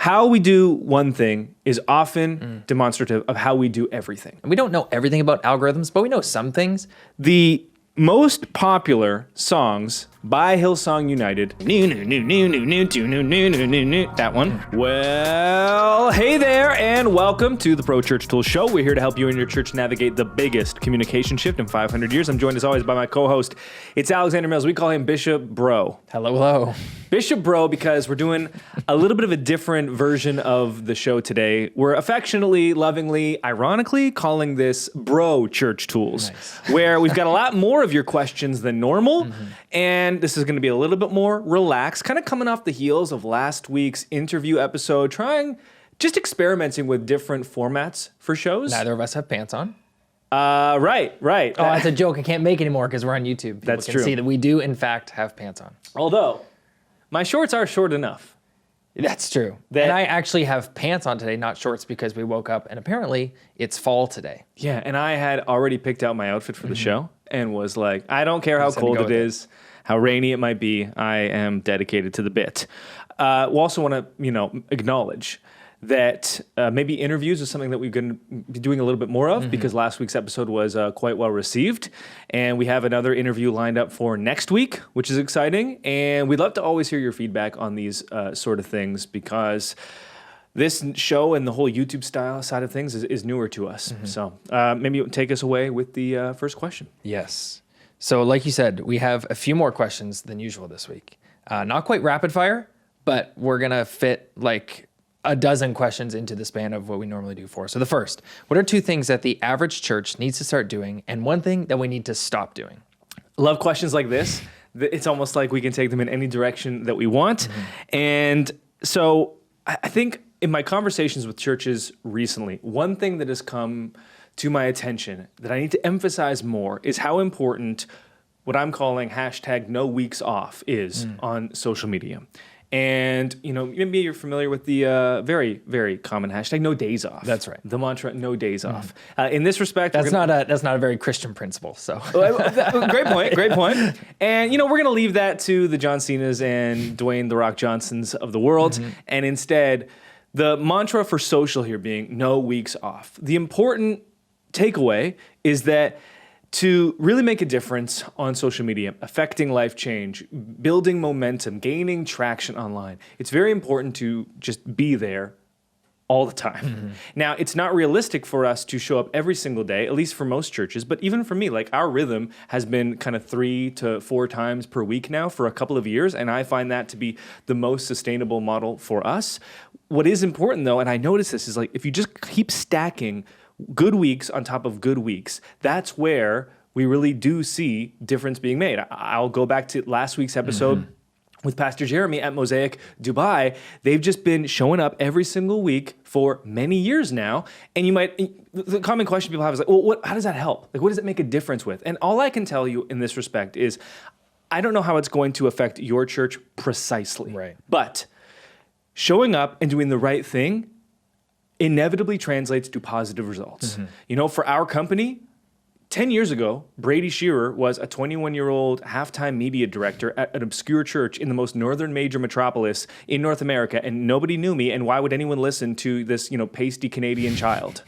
how we do one thing is often demonstrative of how we do everything. And we don't know everything about algorithms, but we know some things. The most popular songs by Hillsong United. That one. Well, hey there, and welcome to the Pro Church Tools Show. We're here to help you and your church navigate the biggest communication shift in 500 years. I'm joined as always by my co-host. It's Alexander Mills. We call him Bishop Bro. Hello. Bishop Bro, because we're doing a little bit of a different version of the show today. We're affectionately, lovingly, ironically calling this Bro Church Tools, where we've got a lot more of your questions than normal. And this is going to be a little bit more relaxed, kind of coming off the heels of last week's interview episode, just experimenting with different formats for shows. Neither of us have pants on. Right. Oh, that's a joke I can't make anymore because we're on YouTube. People That's can true. see that we do, in fact, have pants on. Although, my shorts are short enough. That's true. And I actually have pants on today, not shorts, because we woke up and apparently it's fall today. Yeah, and I had already picked out my outfit for the show and was like, I don't care how Just had to cold go it with it. is, how rainy it might be, I am dedicated to the bit. We also want to, acknowledge that maybe interviews is something that we're going to be doing a little bit more of because last week's episode was quite well received. And we have another interview lined up for next week, which is exciting. And we'd love to always hear your feedback on these sort of things because this show and the whole YouTube style side of things is newer to us. So maybe you take us away with the first question. Yes. So like you said, we have a few more questions than usual this week. Not quite rapid fire, but we're going to fit like a dozen questions into the span of what we normally do for. So the first, what are two things that the average church needs to start doing and one thing that we need to stop doing? Love questions like this. It's almost like we can take them in any direction that we want. And so I think in my conversations with churches recently, one thing that has come to my attention that I need to emphasize more is how important what I'm calling #no weeks off is on social media. And, maybe you're familiar with the very, very common hashtag, no days off. That's right. The mantra, no days off. In this respect, That's not a very Christian principle. So Great point. And, we're going to leave that to the John Cenas and Dwayne "The Rock" Johnsons of the world. And instead, the mantra for social here being no weeks off. The important takeaway is that to really make a difference on social media, affecting life change, building momentum, gaining traction online, it's very important to just be there all the time. Now, it's not realistic for us to show up every single day, at least for most churches, but even for me, like our rhythm has been kind of 3 to 4 times per week now for a couple of years, and I find that to be the most sustainable model for us. What is important though, and I notice this, is like if you just keep stacking good weeks on top of good weeks, that's where we really do see difference being made. I'll go back to last week's episode with Pastor Jeremy at Mosaic Dubai. They've just been showing up every single week for many years now. And the common question people have is like, well, how does that help? Like, what does it make a difference with? And all I can tell you in this respect is, I don't know how it's going to affect your church precisely. Right. But showing up and doing the right thing inevitably translates to positive results. For our company, 10 years ago, Brady Shearer was a 21-year-old halftime media director at an obscure church in the most northern major metropolis in North America, and nobody knew me, and why would anyone listen to this, pasty Canadian child?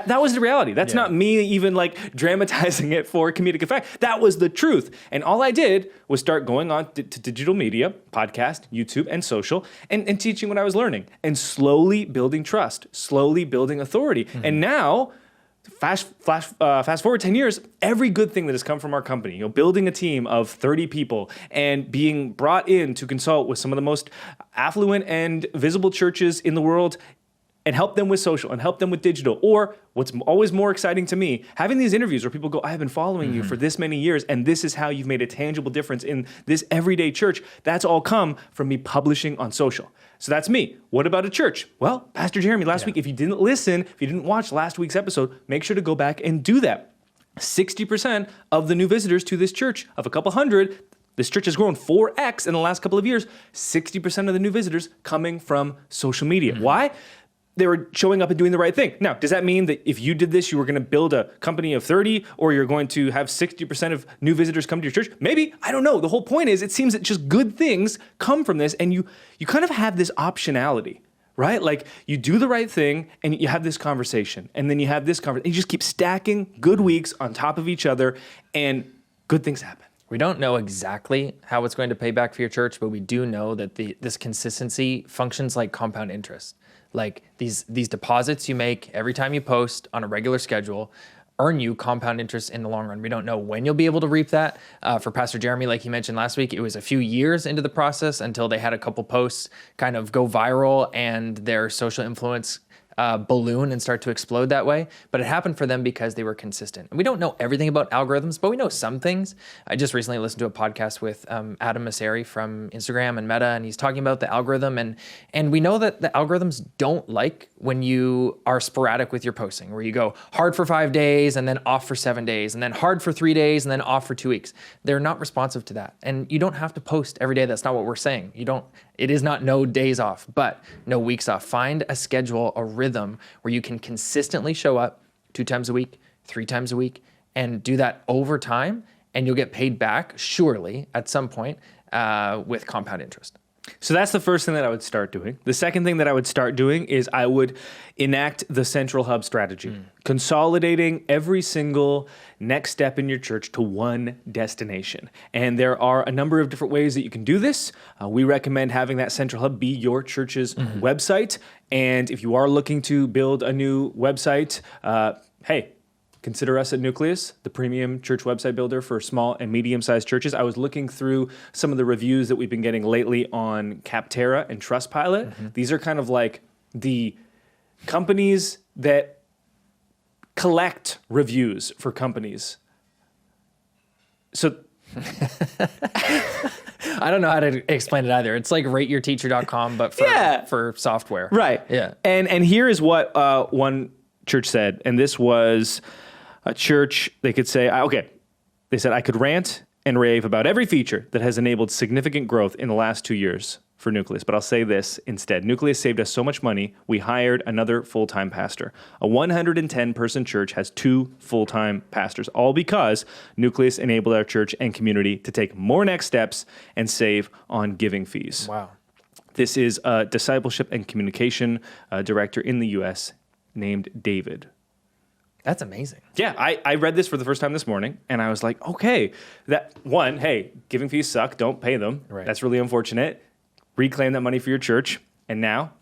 That was the reality. That's not me even like dramatizing it for comedic effect. That was the truth. And all I did was start going on to digital media, podcast, YouTube, and social, and teaching what I was learning, and slowly building trust, slowly building authority. And now, fast forward 10 years, every good thing that has come from our company, building a team of 30 people and being brought in to consult with some of the most affluent and visible churches in the world and help them with social and help them with digital. Or what's always more exciting to me, having these interviews where people go, I have been following you for this many years, and this is how you've made a tangible difference in this everyday church. That's all come from me publishing on social. So that's me. What about a church? Well, Pastor Jeremy, last week, if you didn't listen, if you didn't watch last week's episode, make sure to go back and do that. 60% of the new visitors to this church, of a couple hundred, this church has grown 4x in the last couple of years, 60% of the new visitors coming from social media. Why? They were showing up and doing the right thing. Now, does that mean that if you did this, you were going to build a company of 30, or you're going to have 60% of new visitors come to your church? Maybe. I don't know. The whole point is, it seems that just good things come from this, and you kind of have this optionality, right? Like you do the right thing and you have this conversation and then you have this conversation. You just keep stacking good weeks on top of each other and good things happen. We don't know exactly how it's going to pay back for your church, but we do know that this consistency functions like compound interest. Like these deposits you make every time you post on a regular schedule earn you compound interest in the long run. We don't know when you'll be able to reap that. For Pastor Jeremy, like he mentioned last week, it was a few years into the process until they had a couple posts kind of go viral and their social influence balloon and start to explode that way. But it happened for them because they were consistent. And we don't know everything about algorithms, but we know some things. I just recently listened to a podcast with Adam Mosseri from Instagram and Meta, and he's talking about the algorithm. And we know that the algorithms don't like when you are sporadic with your posting, where you go hard for 5 days and then off for 7 days, and then hard for 3 days and then off for 2 weeks. They're not responsive to that. And you don't have to post every day. That's not what we're saying. It is not no days off, but no weeks off. Find a schedule, a rhythm where you can consistently show up 2 times a week, 3 times a week, and do that over time, and you'll get paid back, surely, at some point, with compound interest. So that's the first thing that I would start doing. The second thing that I would start doing is I would enact the central hub strategy, consolidating every single next step in your church to one destination. And there are a number of different ways that you can do this. We recommend having that central hub be your church's website. And if you are looking to build a new website, hey, consider us at Nucleus, the premium church website builder for small and medium-sized churches. I was looking through some of the reviews that we've been getting lately on Capterra and Trustpilot. These are kind of like the companies that collect reviews for companies. So I don't know how to explain it either. It's like rateyourteacher.com, but for software. Right. Yeah. And here is what one church said, and this was a church. They could say, they said, I could rant and rave about every feature that has enabled significant growth in the last 2 years for Nucleus, but I'll say this instead. Nucleus saved us so much money, we hired another full-time pastor. A 110-person church has 2 full-time pastors, all because Nucleus enabled our church and community to take more next steps and save on giving fees. Wow. This is a discipleship and communication director in the U.S. named David. That's amazing. Yeah, I read this for the first time this morning, and I was like, okay, hey, giving fees suck, don't pay them. Right. That's really unfortunate. Reclaim that money for your church, and now,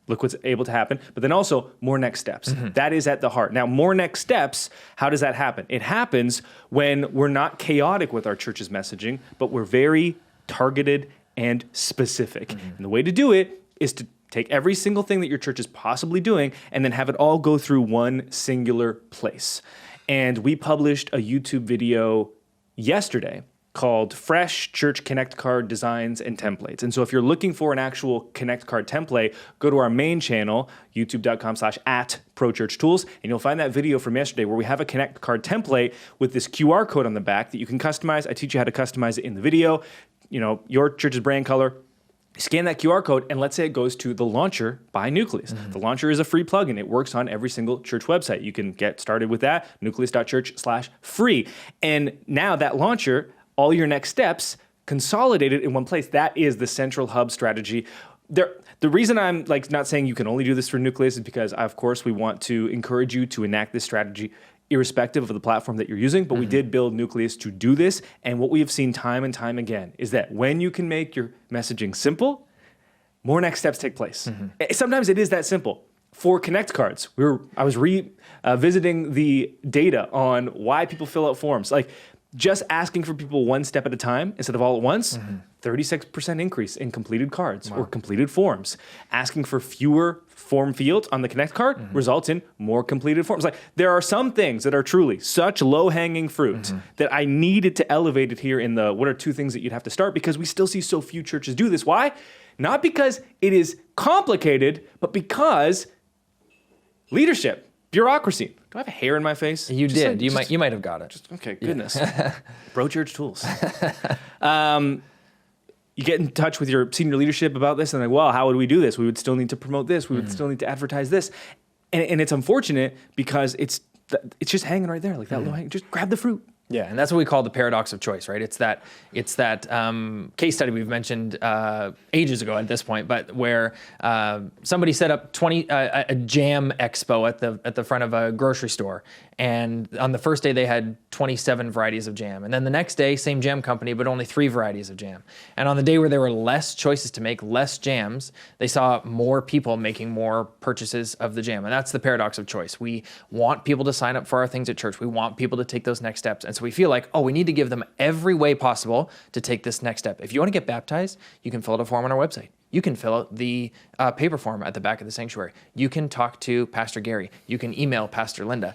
look what's able to happen. But then also, more next steps. That is at the heart. Now, more next steps, how does that happen? It happens when we're not chaotic with our church's messaging, but we're very targeted and specific. And the way to do it is to take every single thing that your church is possibly doing and then have it all go through one singular place. And we published a YouTube video yesterday called Fresh Church Connect Card Designs and Templates. And so if you're looking for an actual Connect Card template, go to our main channel, youtube.com/@ProChurchTools, and you'll find that video from yesterday where we have a Connect Card template with this QR code on the back that you can customize. I teach you how to customize it in the video. Your church's brand color. Scan that QR code, and let's say it goes to the Launcher by Nucleus. The Launcher is a free plugin. It works on every single church website. You can get started with that, nucleus.church/free. And now that Launcher, all your next steps consolidated in one place. That is the central hub strategy. The reason I'm not saying you can only do this for Nucleus is because, of course, we want to encourage you to enact this strategy irrespective of the platform that you're using, but we did build Nucleus to do this. And what we have seen time and time again is that when you can make your messaging simple, more next steps take place. Sometimes it is that simple. For Connect cards, I was revisiting the data on why people fill out forms. Just asking for people one step at a time instead of all at once, 36% increase in completed cards or completed forms. Asking for fewer form fields on the Connect card results in more completed forms. There are some things that are truly such low-hanging fruit that I needed to elevate it here in the what are 2 things that you'd have to start, because we still see so few churches do this. Why? Not because it is complicated, but because leadership. Bureaucracy. Do I have a hair in my face? You did. You might have got it. Okay, goodness. Bro Church Tools. You get in touch with your senior leadership about this, and how would we do this? We would still need to promote this. We would still need to advertise this. And it's unfortunate because it's just hanging right there, that low hanging. Just grab the fruit. Yeah, and that's what we call the paradox of choice, right? It's that case study we've mentioned ages ago at this point, but where somebody set up a jam expo at the front of a grocery store, and on the first day they had 27 varieties of jam, and then the next day same jam company but only 3 varieties of jam. And on the day where there were less choices to make, less jams, they saw more people making more purchases of the jam, and that's the paradox of choice. We want people to sign up for our things at church. We want people to take those next steps, and so we feel like, we need to give them every way possible to take this next step. If you want to get baptized, you can fill out a form on our website. You can fill out the paper form at the back of the sanctuary. You can talk to Pastor Gary. You can email Pastor Linda.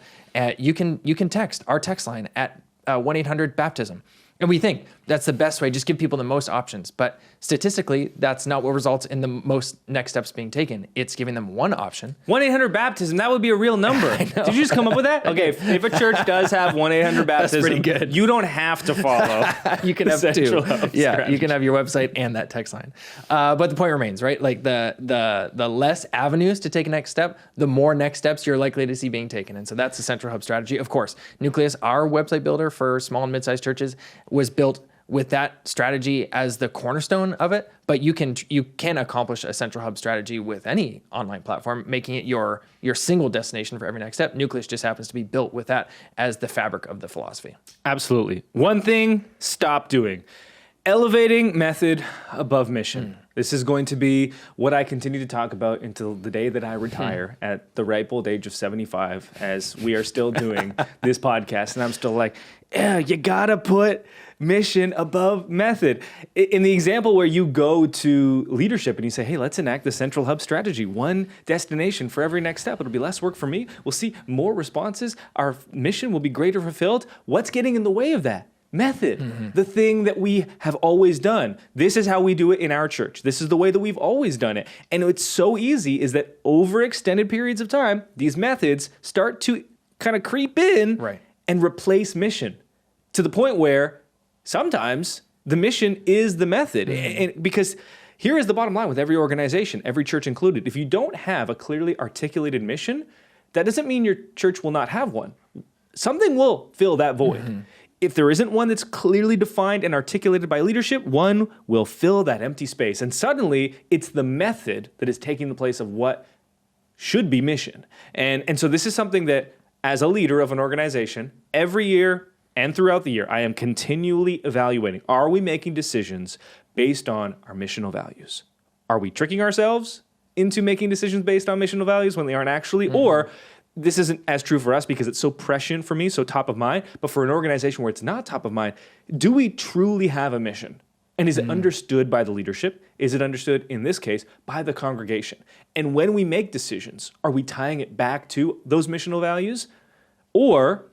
You can text our text line at 1-800-BAPTISM. And we think that's the best way, just give people the most options. But statistically, that's not what results in the most next steps being taken. It's giving them one option. 1-800-BAPTISM, that would be a real number. Did you just come up with that? Okay, if a church does have 1-800-BAPTISM, pretty good. You don't have to follow. You can have 2. Yeah, you can have your website and that text line. But the point remains, right? Like the less avenues to take a next step, the more next steps you're likely to see being taken. And so that's the Central Hub strategy. Of course, Nucleus, our website builder for small and mid-sized churches, was built with that strategy as the cornerstone of it, but you can accomplish a Central Hub strategy with any online platform, making it your single destination for every next step. Nucleus just happens to be built with that as the fabric of the philosophy. Absolutely. One thing, stop doing. Elevating method above mission. This is going to be what I continue to talk about until the day that I retire at the ripe old age of 75, as we are still doing this podcast. And I'm still like, you gotta put mission above method. In the example where you go to leadership and you say, hey, let's enact the Central Hub strategy, one destination for every next step. It'll be less work for me. We'll see more responses. Our mission will be greater fulfilled. What's getting in the way of that? Method, the thing that we have always done. This is how we do it in our church. This is the way that we've always done it. And it's so easy is that over extended periods of time, these methods start to kind of creep in and replace mission to the point where sometimes the mission is the method. And because here is the bottom line with every organization, every church included. If you don't have a clearly articulated mission, that doesn't mean your church will not have one. Something will fill that void. If there isn't one that's clearly defined and articulated by leadership, one will fill that empty space. And suddenly, it's the method that is taking the place of what should be mission. And so this is something that, as a leader of an organization, every year and throughout the year, I am continually evaluating. Are we making decisions based on our missional values? Are we tricking ourselves into making decisions based on missional values when they aren't actually? Or this isn't as true for us because it's so prescient for me, so top of mind, but for an organization where it's not top of mind, do we truly have a mission? And is it understood by the leadership? Is it understood, in this case, by the congregation? And when we make decisions, are we tying it back to those missional values? Or,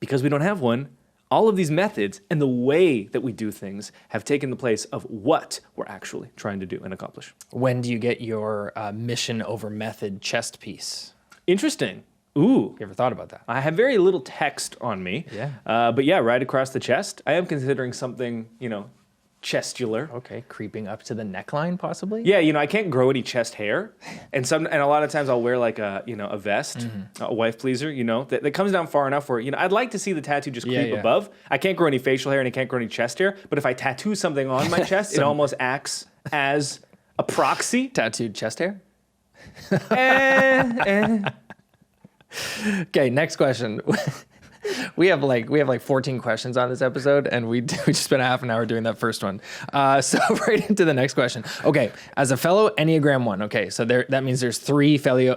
because we don't have one, all of these methods and the way that we do things have taken the place of what we're actually trying to do and accomplish. When do you get your mission over method chest piece? Interesting. Ooh. You ever thought about that? I have very little text on me. Yeah. But yeah, right across the chest. I am considering something, chestular. Okay, creeping up to the neckline, possibly? Yeah, I can't grow any chest hair. And a lot of times I'll wear like a vest, a wife pleaser, that comes down far enough where, I'd like to see the tattoo just creep above. I can't grow any facial hair and I can't grow any chest hair. But if I tattoo something on my chest, it almost acts as a proxy. Tattooed chest hair? Okay, next question. We have like 14 questions on this episode, and we just spent a half an hour doing that first one. So right into the next question. Okay, as a fellow Enneagram 1, okay, so that means there's 3 fellow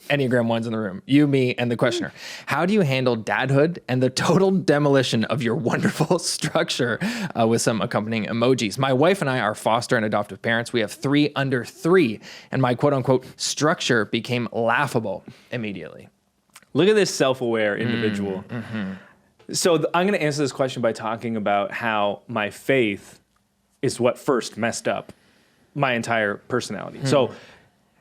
Enneagram 1s in the room, you, me, and the questioner. How do you handle dadhood and the total demolition of your wonderful structure with some accompanying emojis? My wife and I are foster and adoptive parents. We have 3 under 3, and my quote-unquote structure became laughable immediately. Look at this self-aware individual. So I'm going to answer this question by talking about how my faith is what first messed up my entire personality. So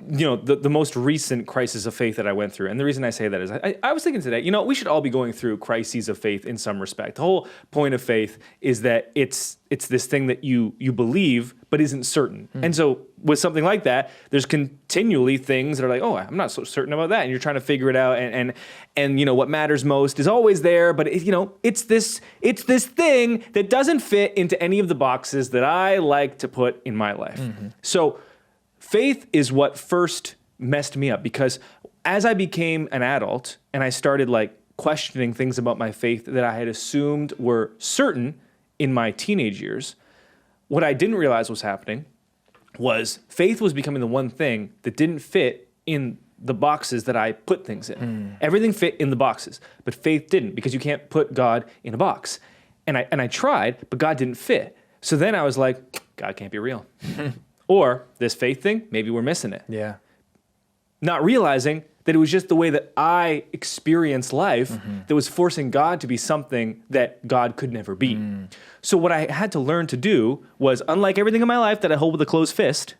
the most recent crisis of faith that I went through. And the reason I say that is I was thinking today, we should all be going through crises of faith in some respect. The whole point of faith is that it's this thing that you believe but isn't certain. And so with something like that, there's continually things that are like, oh, I'm not so certain about that. And you're trying to figure it out. And what matters most is always there. But it's this thing that doesn't fit into any of the boxes that I like to put in my life. So faith is what first messed me up, because as I became an adult and I started questioning things about my faith that I had assumed were certain in my teenage years, what I didn't realize was happening was faith was becoming the one thing that didn't fit in the boxes that I put things in. Everything fit in the boxes, but faith didn't, because you can't put God in a box. And I tried, but God didn't fit. So then I was like, God can't be real. Or this faith thing, maybe we're missing it. Yeah. Not realizing that it was just the way that I experienced life that was forcing God to be something that God could never be. So what I had to learn to do was, unlike everything in my life that I hold with a closed fist,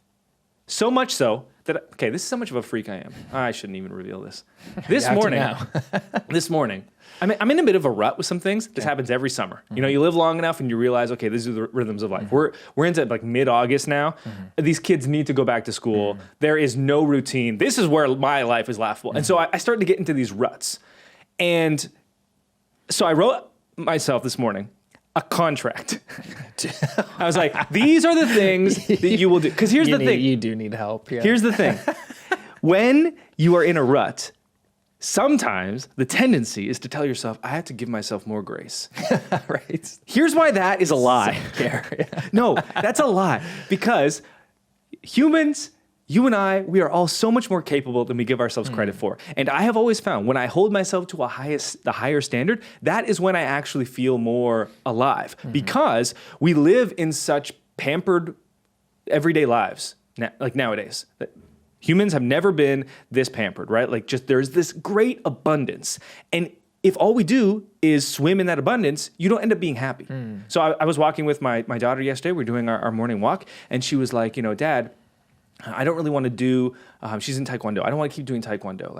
so much so that, okay, this is how much of a freak I am. I shouldn't even reveal this. This morning, I'm in a bit of a rut with some things. This happens every summer. You live long enough and you realize, okay, these are the rhythms of life. We're into mid-August now. These kids need to go back to school. There is no routine. This is where my life is laughable. And so I started to get into these ruts. And so I wrote myself this morning a contract. I was like, these are the things that you will do. Because here's the thing. You do need help. Yeah. Here's the thing. When you are in a rut, sometimes the tendency is to tell yourself, I have to give myself more grace. Right. Here's why that is a lie. No, that's a lie. Because humans, you and I, we are all so much more capable than we give ourselves credit for. And I have always found when I hold myself to the higher standard, that is when I actually feel more alive. Because we live in such pampered everyday lives, nowadays. Humans have never been this pampered, right? There's this great abundance. And if all we do is swim in that abundance, you don't end up being happy. So I was walking with my daughter yesterday. We were doing our morning walk. And she was like, Dad, I don't really want to do, she's in Taekwondo. I don't want to keep doing Taekwondo.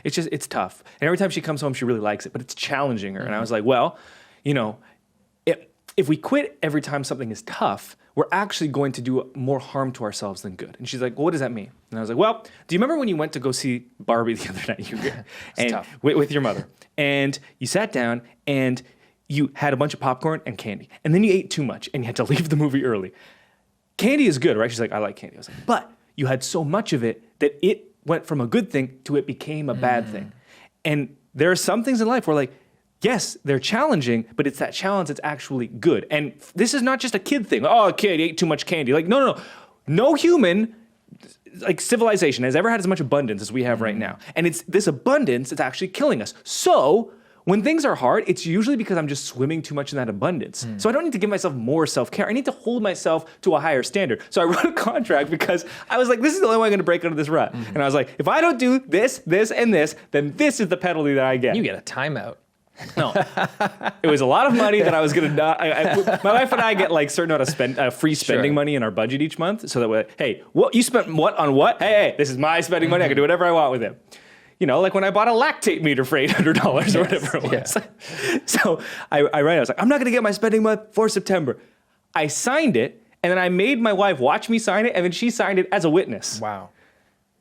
It's tough. And every time she comes home, she really likes it, but it's challenging her. And I was like, well, if we quit every time something is tough, we're actually going to do more harm to ourselves than good. And she's like, well, what does that mean? And I was like, well, do you remember when you went to go see Barbie the other night? And with your mother. And you sat down and you had a bunch of popcorn and candy. And then you ate too much and you had to leave the movie early. Candy is good, right? She's like, I like candy. I was like, but you had so much of it that it went from a good thing to it became a bad thing. And there are some things in life where yes, they're challenging, but it's that challenge that's actually good. And this is not just a kid thing. Oh, a kid ate too much candy. No. No human, civilization has ever had as much abundance as we have right now. And it's this abundance that's actually killing us. So when things are hard, it's usually because I'm just swimming too much in that abundance. So I don't need to give myself more self-care. I need to hold myself to a higher standard. So I wrote a contract because I was like, this is the only way I'm going to break out of this rut. And I was like, if I don't do this, this, and this, then this is the penalty that I get. You get a timeout. No, it was a lot of money that I was going to. My wife and I get certain amount of free spending money in our budget each month, so that way, hey, what you spent what on what? Hey, this is my spending money. I can do whatever I want with it. When I bought a lactate meter for $800 or whatever it was. Yeah. So I write. I was like, I'm not going to get my spending month for September. I signed it, and then I made my wife watch me sign it, and then she signed it as a witness. Wow.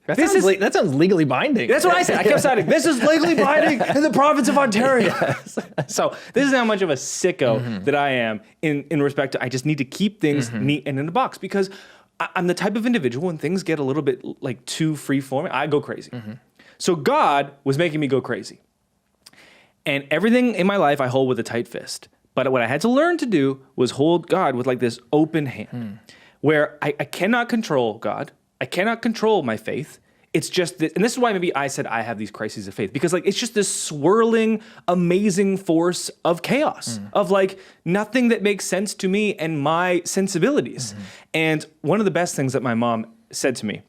That sounds legally binding. That's what I said. I kept signing, this is legally binding in the province of Ontario. Yes. So this is how much of a sicko that I am in respect to, I just need to keep things neat and in a box, because I'm the type of individual when things get a little bit too free-forming, I go crazy. So God was making me go crazy. And everything in my life I hold with a tight fist. But what I had to learn to do was hold God with this open hand, where I cannot control God. I cannot control my faith. It's just this, and this is why maybe I said I have these crises of faith, because it's just this swirling, amazing force of chaos, of nothing that makes sense to me and my sensibilities. And one of the best things that my mom said to me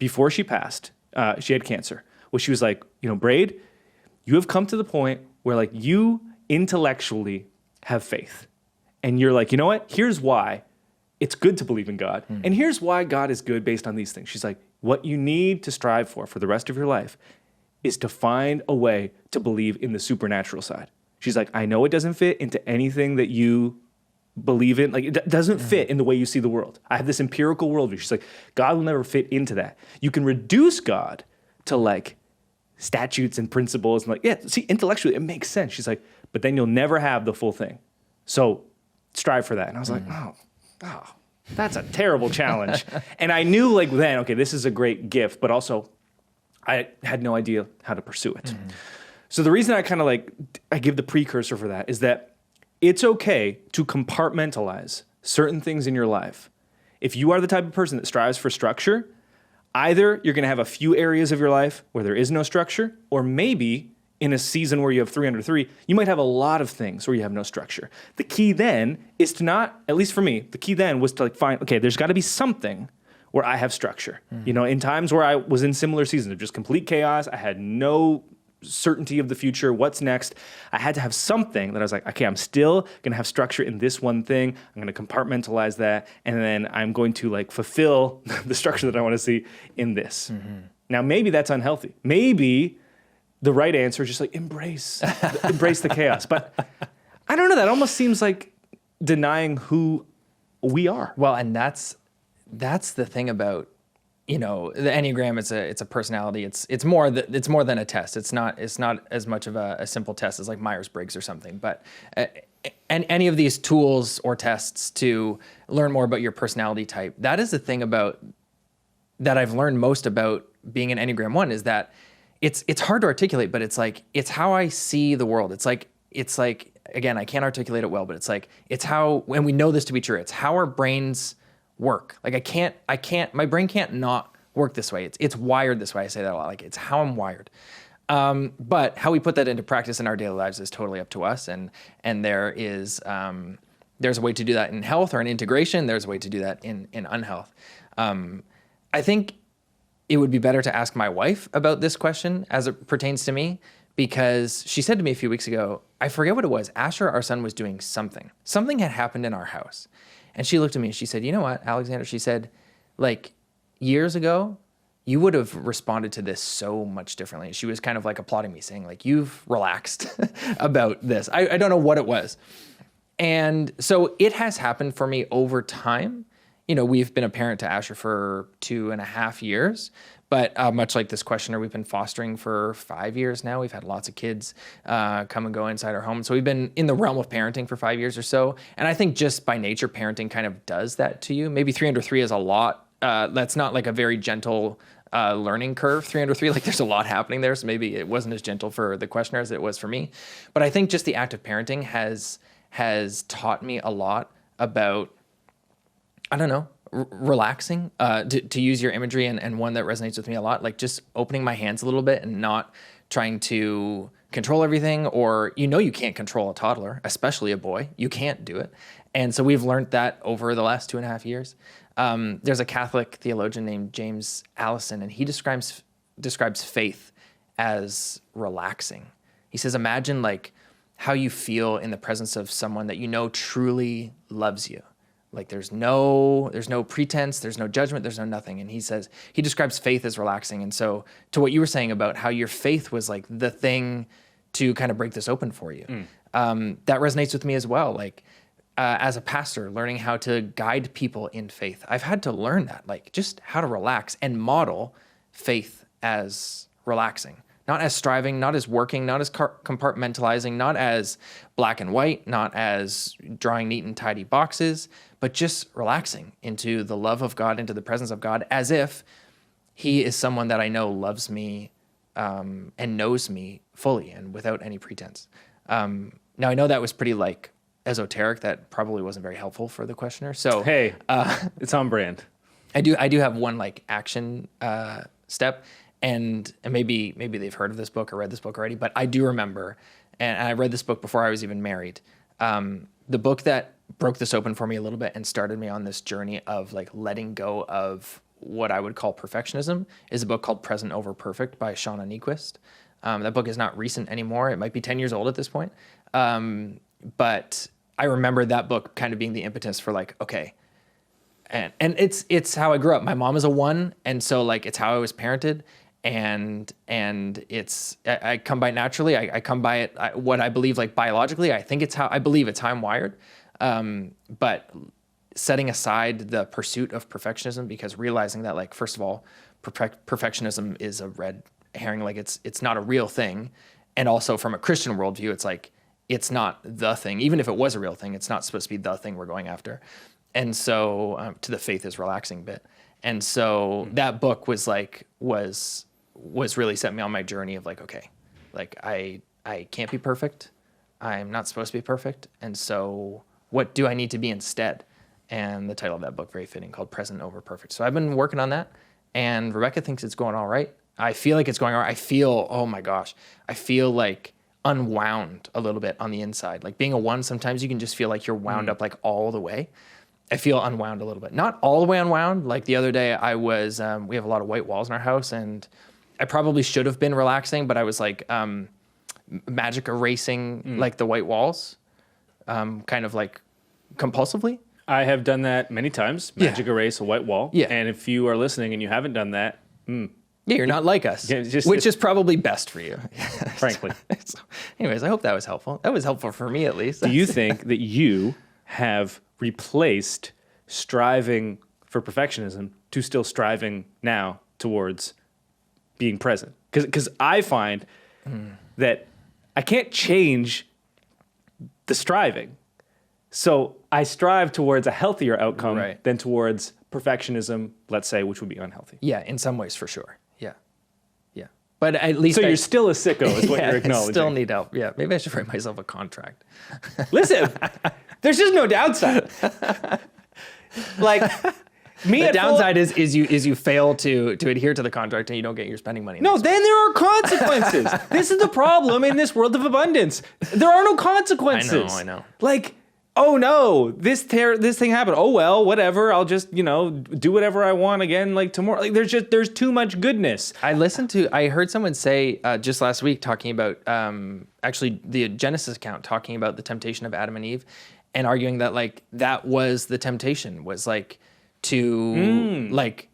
before she passed, she had cancer, was she was like, Braid, you have come to the point where you intellectually have faith. And you're like, you know what? Here's why it's good to believe in God. And here's why God is good based on these things. She's like, what you need to strive for the rest of your life is to find a way to believe in the supernatural side. She's like, I know it doesn't fit into anything that you believe in. Like, it doesn't fit in the way you see the world. I have this empirical worldview. She's like, God will never fit into that. You can reduce God to like statutes and principles and like, yeah, see, intellectually it makes sense. She's like, but then you'll never have the full thing. So strive for that. And I was like, oh, that's a terrible challenge. And I knew like then, okay, this is a great gift, but also I had no idea how to pursue it. So the reason I kind of like, I give the precursor for that is that it's okay to compartmentalize certain things in your life. If you are the type of person that strives for structure, either you're going to have a few areas of your life where there is no structure, or maybe in a season where you have 303, you might have a lot of things where you have no structure. The key then is to not, at least for me, the key then was to like find, okay, there's got to be something where I have structure. You know, in times where I was in similar seasons of just complete chaos, I had no certainty of the future, what's next, I had to have something that I was like, okay, I'm still going to have structure in this one thing. I'm going to compartmentalize that. And then I'm going to like fulfill the structure that I want to see in this. Now, maybe that's unhealthy. Maybe the right answer is just like embrace the chaos. But I don't know. That almost seems like denying who we are. Well, and that's the thing about, you know, the Enneagram. It's a personality. It's more than a test. It's not as much of a simple test as like Myers-Briggs or something. But and any of these tools or tests to learn more about your personality type, that is the thing about that I've learned most about being an Enneagram 1 is that it's hard to articulate, but it's like it's how I see the world. It's like again, I can't articulate it well, but it's how, and we know this to be true. It's how our brains work. Like my brain can't not work this way. It's wired this way. I say that a lot. Like it's how I'm wired. But how we put that into practice in our daily lives is totally up to us. And there's a way to do that in health or in integration. There's a way to do that in unhealth. I think it would be better to ask my wife about this question as it pertains to me, because she said to me a few weeks ago, I forget what it was. Asher, our son, was doing something. Something had happened in our house. And she looked at me and she said, you know what, Alexander, she said, like years ago, you would have responded to this so much differently. And she was kind of like applauding me, saying like, you've relaxed about this. I don't know what it was. And so it has happened for me over time. You know, we've been a parent to Asher for 2.5 years, but much like this questioner, we've been fostering for 5 years now. We've had lots of kids come and go inside our home. So we've been in the realm of parenting for 5 years or so. And I think just by nature, parenting kind of does that to you. Maybe 3 under 3 is a lot. That's not like a very gentle learning curve, 3 under 3. Like there's a lot happening there. So maybe it wasn't as gentle for the questioner as it was for me. But I think just the act of parenting has taught me a lot about, I don't know, relaxing, to use your imagery and one that resonates with me a lot, like just opening my hands a little bit and not trying to control everything, or, you know, you can't control a toddler, especially a boy. You can't do it. And so we've learned that over the last 2.5 years. There's a Catholic theologian named James Allison, and he describes faith as relaxing. He says, imagine like how you feel in the presence of someone that you know truly loves you. Like there's no pretense, there's no judgment, there's no nothing. And he describes faith as relaxing. And so to what you were saying about how your faith was like the thing to kind of break this open for you, that resonates with me as well. Like as a pastor, learning how to guide people in faith, I've had to learn that, like just how to relax and model faith as relaxing. Not as striving, not as working, not as compartmentalizing, not as black and white, not as drawing neat and tidy boxes, but just relaxing into the love of God, into the presence of God, as if he is someone that I know loves me and knows me fully and without any pretense. Now, I know that was pretty like esoteric. That probably wasn't very helpful for the questioner. So hey, it's on brand. I do have one like action step. And maybe they've heard of this book or read this book already, but I do remember, and I read this book before I was even married. The book that broke this open for me a little bit and started me on this journey of like letting go of what I would call perfectionism is a book called Present Over Perfect by Shauna Niequist. That book is not recent anymore. It might be 10 years old at this point. But I remember that book kind of being the impetus for like, okay, And it's how I grew up. My mom is a 1, and so like it's how I was parented, and it's I come by it naturally. I come by it what I believe like biologically. I believe it's how I'm wired. But setting aside the pursuit of perfectionism, because realizing that like first of all, perfectionism is a red herring. Like it's not a real thing, and also from a Christian worldview, it's like it's not the thing. Even if it was a real thing, it's not supposed to be the thing we're going after. And so to the faith is relaxing bit. And so that book was really set me on my journey of like, okay, like I can't be perfect. I'm not supposed to be perfect. And so what do I need to be instead? And the title of that book, very fitting, called Present Over Perfect. So I've been working on that, and Rebecca thinks it's going all right. I feel like it's going all right. I feel, oh my gosh, I feel like unwound a little bit on the inside. Like being a 1, sometimes you can just feel like you're wound up like all the way. I feel unwound a little bit. Not all the way unwound. Like the other day I was, we have a lot of white walls in our house, and I probably should have been relaxing, but I was like magic erasing like the white walls, kind of like compulsively. I have done that many times. Magic erase a white wall. Yeah. And if you are listening and you haven't done that, yeah, you're not like us, Yeah, which is probably best for you. frankly. So, anyways, I hope that was helpful. That was helpful for me at least. Do you think that you have replaced striving for perfectionism to still striving now towards being present? Because I find that I can't change the striving. So I strive towards a healthier outcome Right. than towards perfectionism, let's say, which would be unhealthy. Yeah, in some ways for sure. Yeah. Yeah. But at least So you're still a sicko is what yeah, you're acknowledging. I still need help. Yeah. Maybe I should write myself a contract. Listen, there's just no downside. Like me The at downside is you fail to adhere to the contract and you don't get your spending money. No, then there are consequences. This is the problem in this world of abundance. There are no consequences. I know. Like, oh no, this thing happened. Oh well, whatever. I'll just, do whatever I want again like tomorrow. Like there's too much goodness. I heard someone say just last week talking about actually the Genesis account talking about the temptation of Adam and Eve, and arguing that like that was the temptation, was like to like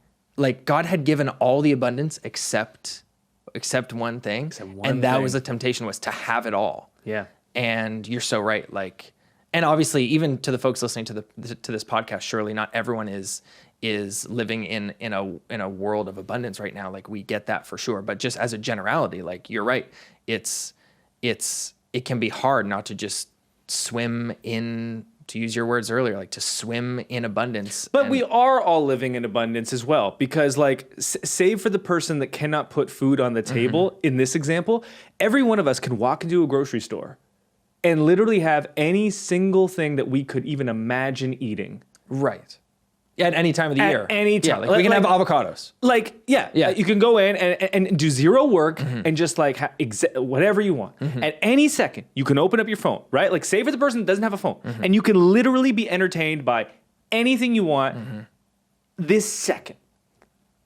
God had given all the abundance except one thing, and that was the temptation, was to have it all. Yeah. And you're so right. Like, and obviously, even to the folks listening to this podcast, surely not everyone is living in a world of abundance right now. Like, we get that for sure. But just as a generality, like, you're right. It can be hard not to just swim in, to use your words earlier, like to swim in abundance. But we are all living in abundance as well, because like, save for the person that cannot put food on the table, in this example, every one of us can walk into a grocery store and literally have any single thing that we could even imagine eating. Right. At any time of the year. At any time. Yeah, like we can have avocados. Like, yeah. You can go in and do zero work and just like whatever you want. At any second, you can open up your phone, right? Like, say for the person that doesn't have a phone, and you can literally be entertained by anything you want this second.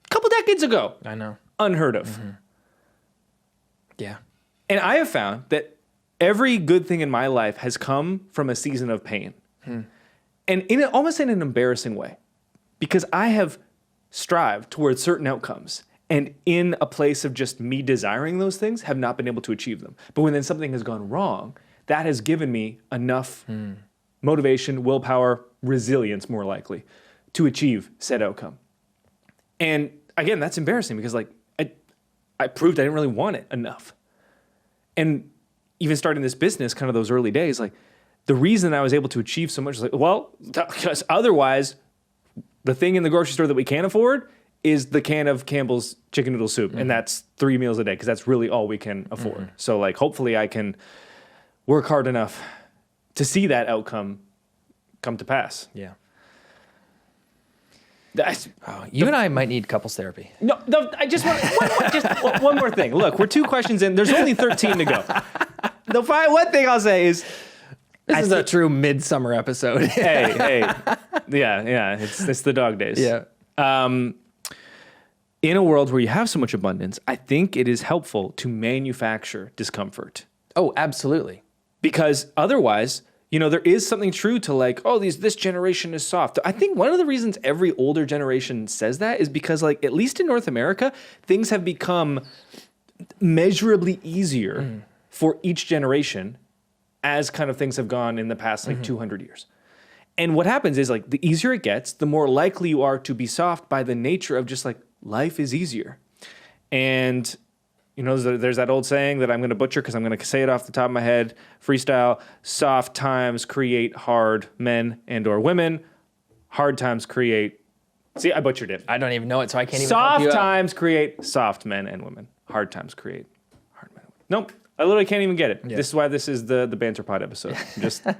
A couple decades ago. I know. Unheard of. Yeah. And I have found that every good thing in my life has come from a season of pain. And almost in an embarrassing way. Because I have strived towards certain outcomes, and in a place of just me desiring those things, have not been able to achieve them. But when then something has gone wrong, that has given me enough motivation, willpower, resilience, more likely, to achieve said outcome. And again, that's embarrassing because like I proved I didn't really want it enough. And even starting this business, kind of those early days, like the reason I was able to achieve so much is like, well, because otherwise, the thing in the grocery store that we can't afford is the can of Campbell's chicken noodle soup. And that's 3 meals a day because that's really all we can afford. So like, hopefully I can work hard enough to see that outcome come to pass. Yeah. You and I might need couples therapy. No, I just want one more thing. Look, we're 2 questions in. There's only 13 to go. One thing I'll say is, This is a true midsummer episode. hey, yeah, it's the dog days. Yeah. In a world where you have so much abundance, I think it is helpful to manufacture discomfort. Oh, absolutely. Because otherwise, you know, there is something true to like, oh, this generation is soft. I think one of the reasons every older generation says that is because, like, at least in North America, things have become measurably easier for each generation as kind of things have gone in the past, like 200 years. And what happens is, like, the easier it gets, the more likely you are to be soft by the nature of just like life is easier. And you know, there's that old saying that I'm going to butcher because I'm going to say it off the top of my head. Freestyle: soft times create hard men and or women. Hard times create... See, I butchered it. I don't even know it, so I can't even help you Soft out. times create soft men and women. Hard times create hard men and women. Nope. I literally can't even get it. Yeah. This is why this is the Banter Pod episode. Just a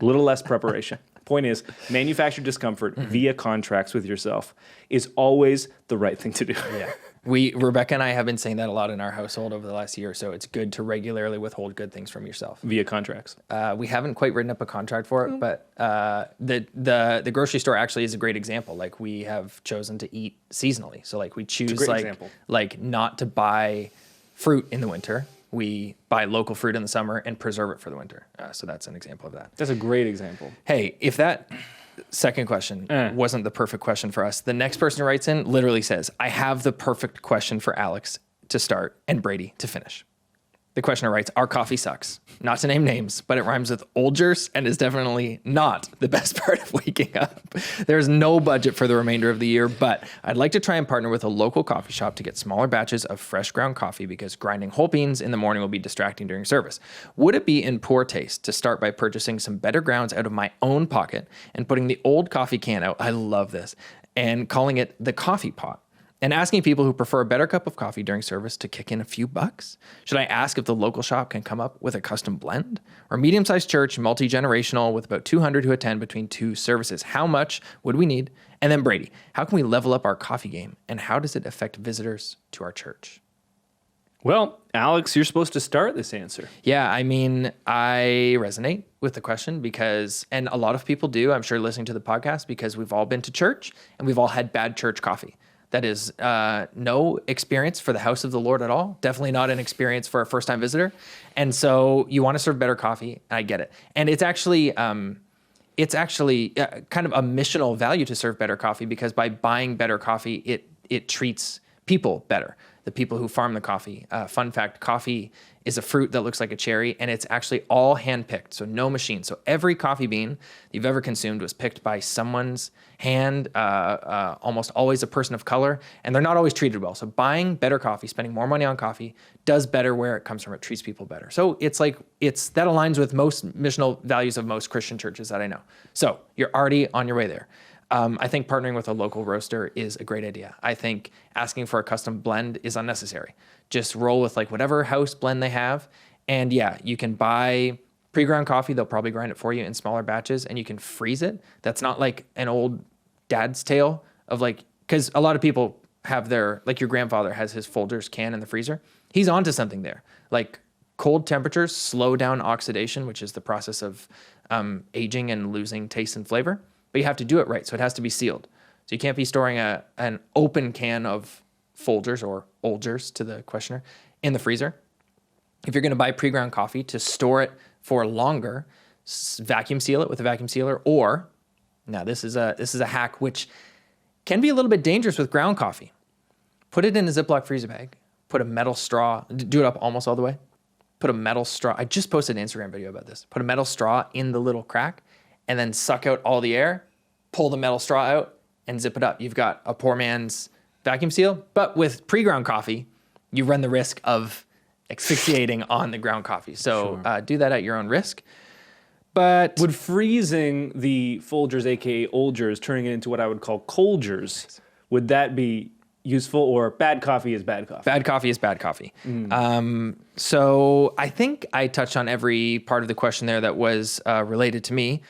little less preparation. Point is, manufactured discomfort via contracts with yourself is always the right thing to do. Yeah. Rebecca and I have been saying that a lot in our household over the last year, so it's good to regularly withhold good things from yourself. Via contracts. We haven't quite written up a contract for it, but the grocery store actually is a great example. Like, we have chosen to eat seasonally. So like, we choose like not to buy fruit in the winter. We buy local fruit in the summer and preserve it for the winter. So that's an example of that. That's a great example. Hey, if that second question wasn't the perfect question for us, the next person who writes in literally says, I have the perfect question for Alex to start and Brady to finish. The questioner writes, our coffee sucks. Not to name names, but it rhymes with Olgers and is definitely not the best part of waking up. There's no budget for the remainder of the year, but I'd like to try and partner with a local coffee shop to get smaller batches of fresh ground coffee because grinding whole beans in the morning will be distracting during service. Would it be in poor taste to start by purchasing some better grounds out of my own pocket and putting the old coffee can out, I love this, and calling it the coffee pot? And asking people who prefer a better cup of coffee during service to kick in a few bucks? Should I ask if the local shop can come up with a custom blend? Or medium-sized church, multi-generational, with about 200 who attend between two services? How much would we need? And then Brady, how can we level up our coffee game? And how does it affect visitors to our church? Well, Alex, you're supposed to start this answer. Yeah, I mean, I resonate with the question because, and a lot of people do, I'm sure, listening to the podcast, because we've all been to church and we've all had bad church coffee. That is no experience for the house of the Lord at all. Definitely not an experience for a first-time visitor. And so you want to serve better coffee. I get it. And it's actually kind of a missional value to serve better coffee, because by buying better coffee, it treats people better. The people who farm the coffee. Fun fact, coffee is a fruit that looks like a cherry, and it's actually all hand-picked, so no machine. So every coffee bean you've ever consumed was picked by someone's hand, almost always a person of color, and they're not always treated well. So buying better coffee, spending more money on coffee, does better where it comes from. It treats people better. So that aligns with most missional values of most Christian churches that I know. So you're already on your way there. I think partnering with a local roaster is a great idea. I think asking for a custom blend is unnecessary. Just roll with like whatever house blend they have. And yeah, you can buy pre-ground coffee. They'll probably grind it for you in smaller batches, and you can freeze it. That's not like an old dad's tale of like, because a lot of people have like your grandfather has his Folgers can in the freezer. He's onto something there. Like, cold temperatures slow down oxidation, which is the process of aging and losing taste and flavor. But you have to do it right, so it has to be sealed. So you can't be storing an open can of Folgers or Olgers, to the questioner, in the freezer. If you're going to buy pre-ground coffee, to store it for longer, vacuum seal it with a vacuum sealer. Or, now this is a hack which can be a little bit dangerous with ground coffee. Put it in a Ziploc freezer bag. Put a metal straw. Do it up almost all the way. Put a metal straw. I just posted an Instagram video about this. Put a metal straw in the little crack, and then suck out all the air, pull the metal straw out, and zip it up. You've got a poor man's vacuum seal, but with pre-ground coffee, you run the risk of asphyxiating on the ground coffee. So do that at your own risk. But would freezing the Folgers, aka Olgers, turning it into what I would call Colgers, would that be useful, or bad coffee is bad coffee? Bad coffee is bad coffee. So I think I touched on every part of the question there that was related to me.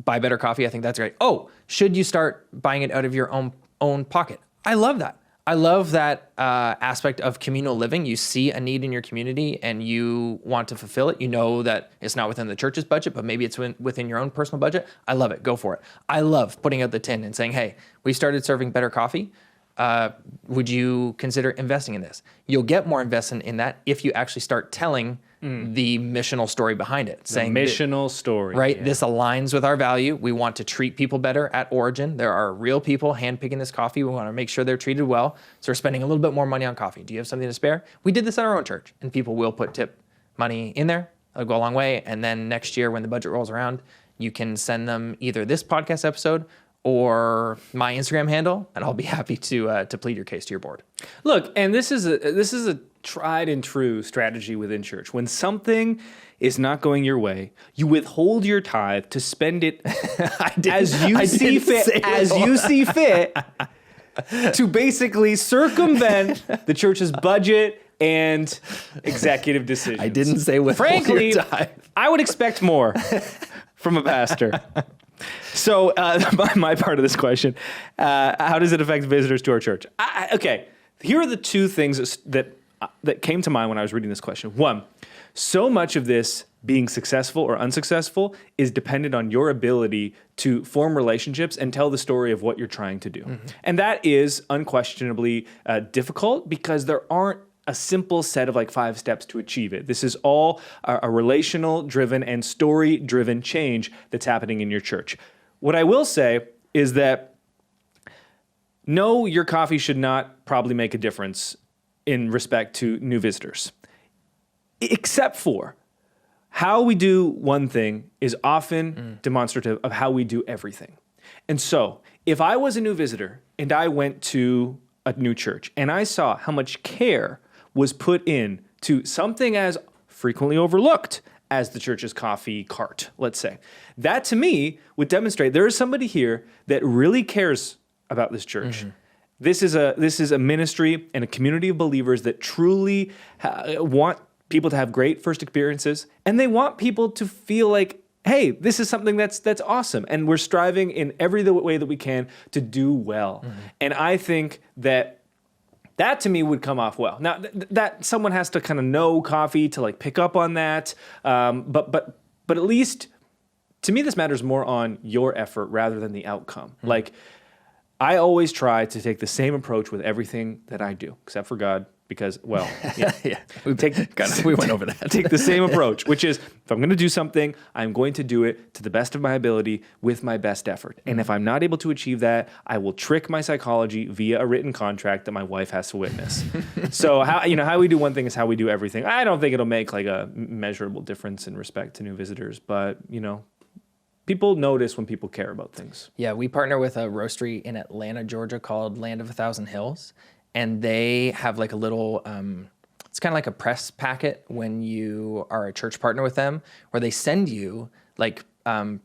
Buy better coffee. I think that's great. Oh, should you start buying it out of your own pocket? I love that. I love that aspect of communal living. You see a need in your community and you want to fulfill it. You know that it's not within the church's budget, but maybe it's within your own personal budget. I love it. Go for it. I love putting out the tin and saying, hey, we started serving better coffee. would you consider investing in this? You'll get more investment in that if you actually start telling the missional story behind it. Saying missional story. Right? Yeah. This aligns with our value. We want to treat people better at origin. There are real people handpicking this coffee. We want to make sure they're treated well. So we're spending a little bit more money on coffee. Do you have something to spare? We did this at our own church, and people will put tip money in there. It'll go a long way. And then next year when the budget rolls around, you can send them either this podcast episode or my Instagram handle, and I'll be happy to plead your case to your board. Look, and this is a tried and true strategy within church. When something is not going your way, you withhold your tithe to spend it as you see fit, to basically circumvent the church's budget and executive decisions. I didn't say withhold Frankly, your tithe. I would expect more from a pastor. So my part of this question, how does it affect visitors to our church? Okay, here are the two things that came to mind when I was reading this question. One, so much of this being successful or unsuccessful is dependent on your ability to form relationships and tell the story of what you're trying to do. Mm-hmm. And that is unquestionably difficult because there aren't a simple set of 5 steps to achieve it. This is all a relational driven and story driven change that's happening in your church. What I will say is that no, your coffee should not probably make a difference in respect to new visitors, except for how we do one thing is often demonstrative of how we do everything. And so if I was a new visitor and I went to a new church and I saw how much care was put in to something as frequently overlooked as the church's coffee cart, let's say, that to me would demonstrate there is somebody here that really cares about this church. Mm-hmm. This is a ministry and a community of believers that truly want people to have great first experiences, and they want people to feel like, hey, this is something that's awesome, and we're striving in every way that we can to do well. Mm-hmm. And I think that to me would come off well. Now, that someone has to kind of know coffee to pick up on that, but at least to me, this matters more on your effort rather than the outcome. Mm-hmm. I always try to take the same approach with everything that I do, except for God, because, well, yeah. Yeah. We went over that. Take the same approach, which is if I'm going to do something, I'm going to do it to the best of my ability with my best effort. And if I'm not able to achieve that, I will trick my psychology via a written contract that my wife has to witness. So how we do one thing is how we do everything. I don't think it'll make a measurable difference in respect to new visitors, but people notice when people care about things. Yeah, we partner with a roastery in Atlanta, Georgia called Land of a Thousand Hills. And they have a little, it's kind of like a press packet when you are a church partner with them, where they send you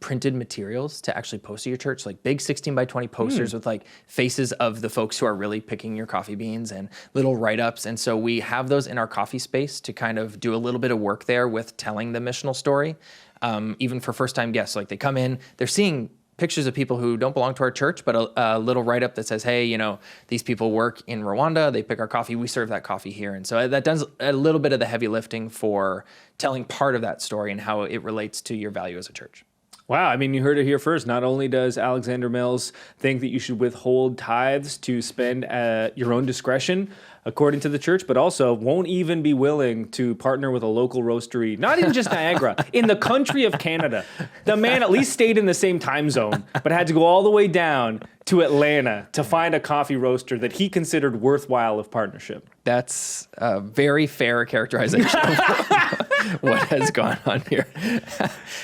printed materials to actually post to your church, big 16 by 20 posters with faces of the folks who are really picking your coffee beans and little write-ups. And so we have those in our coffee space to kind of do a little bit of work there with telling the missional story, even for first-time guests. They come in, they're seeing pictures of people who don't belong to our church, but a little write-up that says, hey, these people work in Rwanda, they pick our coffee, we serve that coffee here. And so that does a little bit of the heavy lifting for telling part of that story and how it relates to your value as a church. Wow, you heard it here first. Not only does Alexander Mills think that you should withhold tithes to spend at your own discretion, according to the church, but also won't even be willing to partner with a local roastery, not even just Niagara, in the country of Canada. The man at least stayed in the same time zone, but had to go all the way down to Atlanta to find a coffee roaster that he considered worthwhile of partnership. That's a very fair characterization of what has gone on here.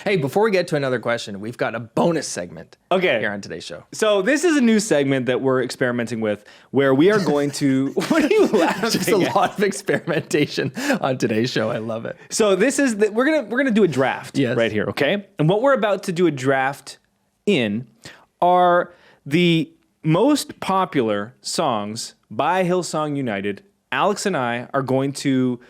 Hey, before we get to another question, we've got a bonus segment here on today's show. So this is a new segment that we're experimenting with where we are going to... What are you laughing Just a lot of experimentation on today's show. I love it. So this is... We're gonna do a draft right here, okay? And what we're about to do a draft in are the most popular songs by Hillsong United. Alex and I are going to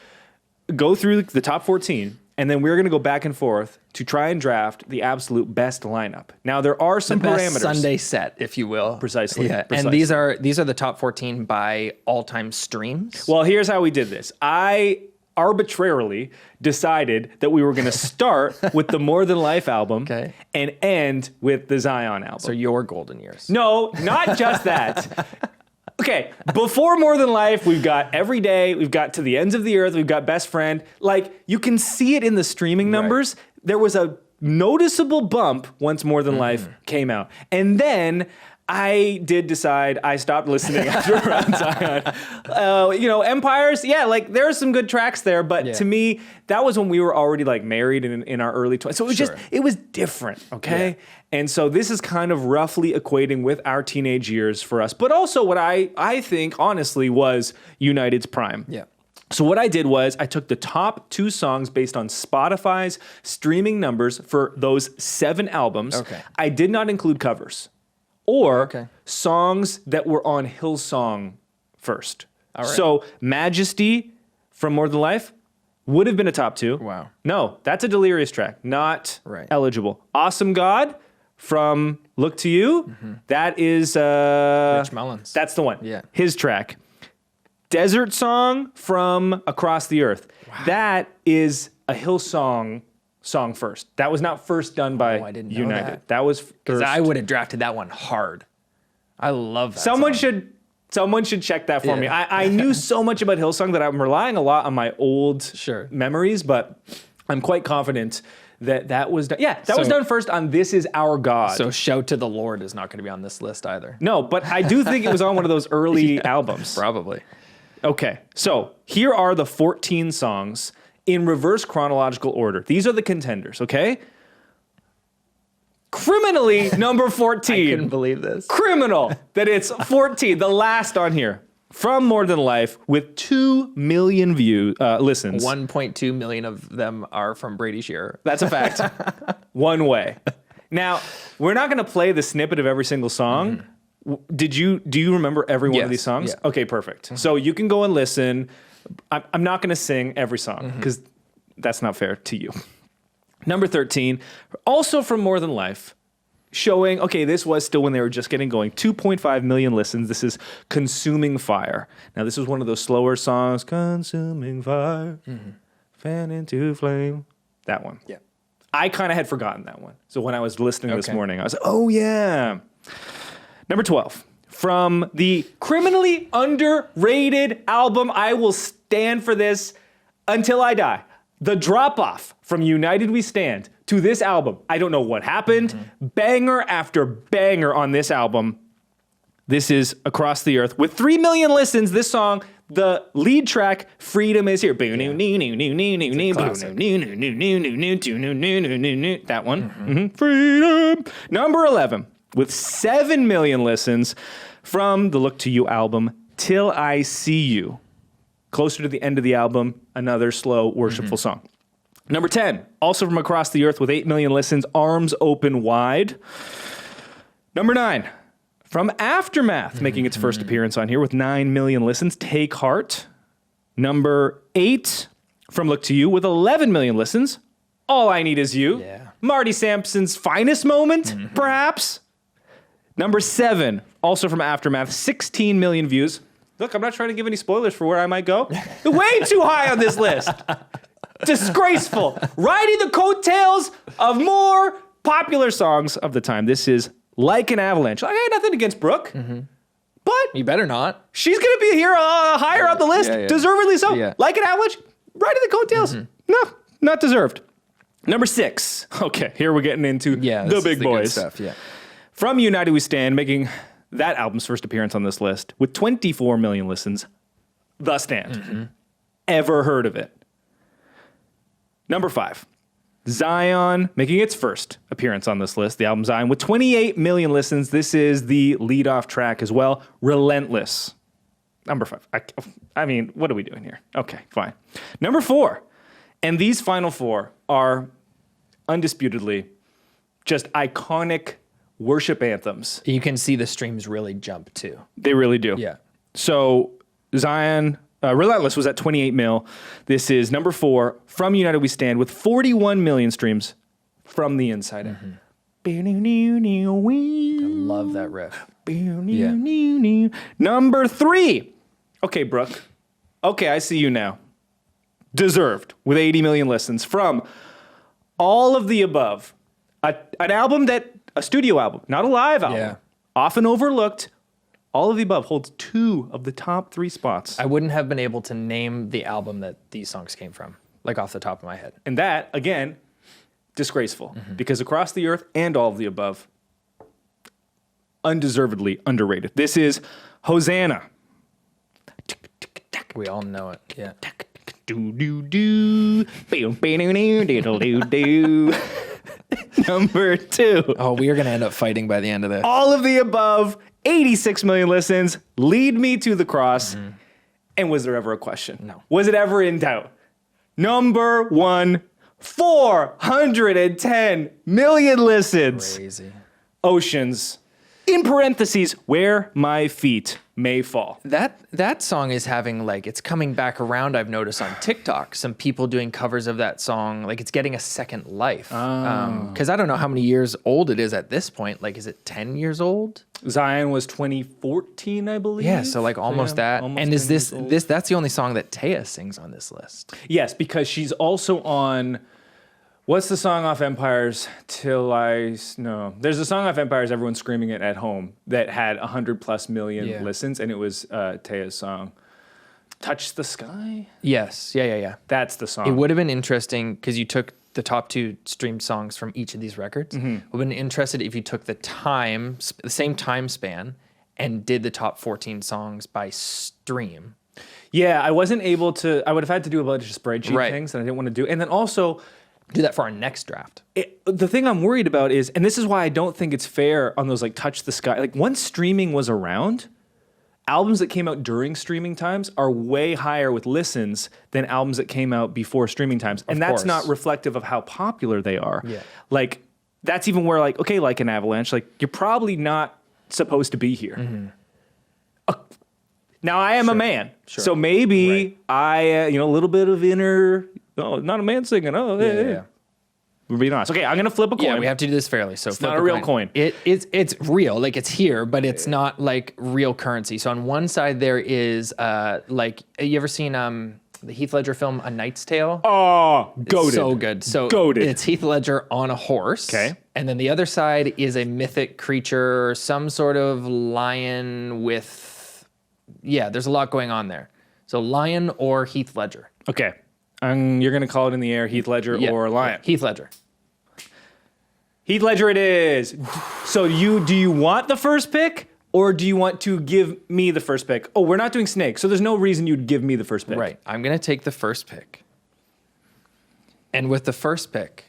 go through the top 14, and then we're going to go back and forth to try and draft the absolute best lineup. Now, there are some parameters. Best Sunday set, if you will. Precisely. Yeah. And these are the top 14 by all-time streams. Well, here's how we did this. I arbitrarily decided that we were going to start with the More Than Life album and end with the Zion album. So your golden years. No, not just that. Okay, before More Than Life, we've got Every Day, we've got To the Ends of the Earth, we've got Best Friend. Like, you can see it in the streaming numbers. Right. There was a noticeable bump once More Than Life came out. And then I did decide I stopped listening after Around Zion. Empires, like there are some good tracks there, but to me, that was when we were already like married in our early 20s. So it was it was different, okay? Yeah. And so this is kind of roughly equating with our teenage years for us, but also what I think, honestly, was United's prime. Yeah. So what I did was I took the top 2 songs based on Spotify's streaming numbers for those 7 albums. Okay. I did not include covers or songs that were on Hillsong first. All right. So Majesty from More Than Life would have been a top 2. Wow. No, that's a Delirious track, not eligible. Awesome God from Look to You, that is Rich Mullins. That's the one. Yeah. His track. Desert Song from Across the Earth. Wow. That is a Hillsong song first. That was not first done by United. That was first. Because I would have drafted that one hard. I love that Someone song. should check that for me. I knew so much about Hillsong that I'm relying a lot on my old memories, but I'm quite confident that was done. Yeah, that was done first on This Is Our God. So Shout to the Lord is not going to be on this list either. No, but I do think it was on one of those early albums. Probably. Okay, so here are the 14 songs in reverse chronological order. These are the contenders, okay? Criminally, number 14. I couldn't believe this. Criminal that it's 14, the last on here. From More Than Life with 2 million listens. 1.2 million of them are from Brady Shearer. That's a fact. One way. Now, we're not going to play the snippet of every single song. Do you remember every one of these songs? Yeah. Okay, perfect. So you can go and listen. I'm not going to sing every song because that's not fair to you. Number 13, also from More Than Life, showing, okay, this was still when they were just getting going, 2.5 million listens. This is Consuming Fire. Now, this was one of those slower songs, Consuming Fire, fan into flame. That one. Yeah. I kind of had forgotten that one. So when I was listening this morning, I was like, oh, yeah. Number 12, from the criminally underrated album, I will stand for this until I die. The drop-off from United We Stand to this album. I don't know what happened. Banger after banger on this album. This is Across the Earth. With 3 million listens, this song, the lead track, Freedom Is Here. That one. Freedom. Number 11, with 7 million listens from the Look to You album, Till I See You. Closer to the end of the album, another slow, worshipful song. Number 10, also from Across the Earth with 8 million listens, Arms Open Wide. Number 9, from Aftermath, making its first appearance on here with 9 million listens, Take Heart. Number 8, from Look to You with 11 million listens, All I Need Is You. Yeah. Marty Sampson's finest moment, perhaps. Number 7, also from Aftermath, 16 million views. Look, I'm not trying to give any spoilers for where I might go. Way too high on this list. Disgraceful. Riding the coattails of more popular songs of the time. This is Like an Avalanche. I got nothing against Brooke, but you better not. She's going to be here higher on the list. Yeah. Deservedly so. Yeah. Like an Avalanche, riding the coattails. No, not deserved. Number 6. Okay, here we're getting into the big boys. Good stuff, yeah. From United We Stand, making that album's first appearance on this list with 24 million listens, The Stand. Ever heard of it? Number 5, Zion, making its first appearance on this list, the album Zion, with 28 million listens. This is the lead-off track as well, Relentless. Number 5. I mean, what are we doing here? Okay, fine. Number 4, and these final 4 are undisputedly just iconic worship anthems. You can see the streams really jump too. They really do. Yeah. So Zion, Relentless was at 28 mil. This is number 4 from United We Stand with 41 million streams from the inside in. I love that riff. Yeah. Number 3. Okay, Brooke. Okay, I see you now. Deserved with 80 million listens from All of the Above. An album a studio album, not a live album. Yeah. Often overlooked, All of the Above holds 2 of the top 3 spots. I wouldn't have been able to name the album that these songs came from, like off the top of my head. And that, again, disgraceful. Because Across the Earth and All of the Above, undeservedly underrated. This is Hosanna. We all know it. Yeah. Do do do. Number 2. Oh, we are going to end up fighting by the end of this. All of the Above, 86 million listens, Lead Me to the Cross. And was there ever a question? No. Was it ever in doubt? Number 1, 410 million listens. Crazy. Oceans. In parentheses, Where My Feet May Fall. That song is having, like, it's coming back around, I've noticed on TikTok. Some people doing covers of that song. Like, it's getting a second life. Because I don't know how many years old it is at this point. Like, is it 10 years old? Zion was 2014, I believe. Yeah, so like almost that. almost And is 10 years old. that's the only song that Taya sings on this list. Yes, because she's also on... What's the song off Empires? No. There's a song off Empires, everyone's screaming it at home, that had 100+ million listens, and it was Taya's song. Touch the Sky? Yes. Yeah. That's the song. It would have been interesting because you took the top 2 streamed songs from each of these records. Would have been interested if you took the same time span and did the top 14 songs by stream. Yeah, I wasn't able to... I would have had to do a bunch of spreadsheet things that I didn't want to do. And then also... Do that for our next draft. The thing I'm worried about is, and this is why I don't think it's fair on those like Touch the Sky, like once streaming was around, albums that came out during streaming times are way higher with listens than albums that came out before streaming times. And that's not reflective of how popular they are. Yeah. Like that's even where like, okay, like an Avalanche, like you're probably not supposed to be here. Now I am a man, so maybe I, a little bit of inner, not a man singing. Yeah. We're being honest. Okay, I'm gonna flip a coin. Yeah, we have to do this fairly. So it's not a real coin. It's real, like it's here, but it's not like real currency. So on one side there is like, you ever seen the Heath Ledger film A Knight's Tale? Oh, goated. It's so good. So goated. It's Heath Ledger on a horse. Okay. And then the other side is a mythic creature, some sort of lion with. Yeah, there's a lot going on there. So lion or Heath Ledger. Okay. You're going to call it in the air Heath Ledger or lion. Heath Ledger. Heath Ledger it is. So do you want the first pick or do you want to give me the first pick? Oh, we're not doing snake, so there's no reason you'd give me the first pick. Right. I'm going to take the first pick. And with the first pick,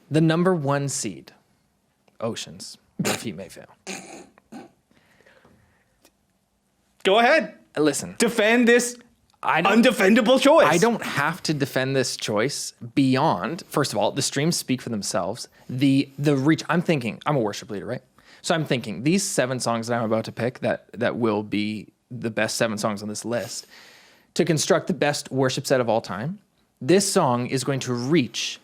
the number 1 seed, Oceans, Where Feet May Fail. Go ahead. Listen. Defend this undefendable choice. I don't have to defend this choice beyond, first of all, the streams speak for themselves. The reach, I'm thinking, I'm a worship leader, right? So I'm thinking these 7 songs that I'm about to pick that will be the best 7 songs on this list, to construct the best worship set of all time, this song is going to reach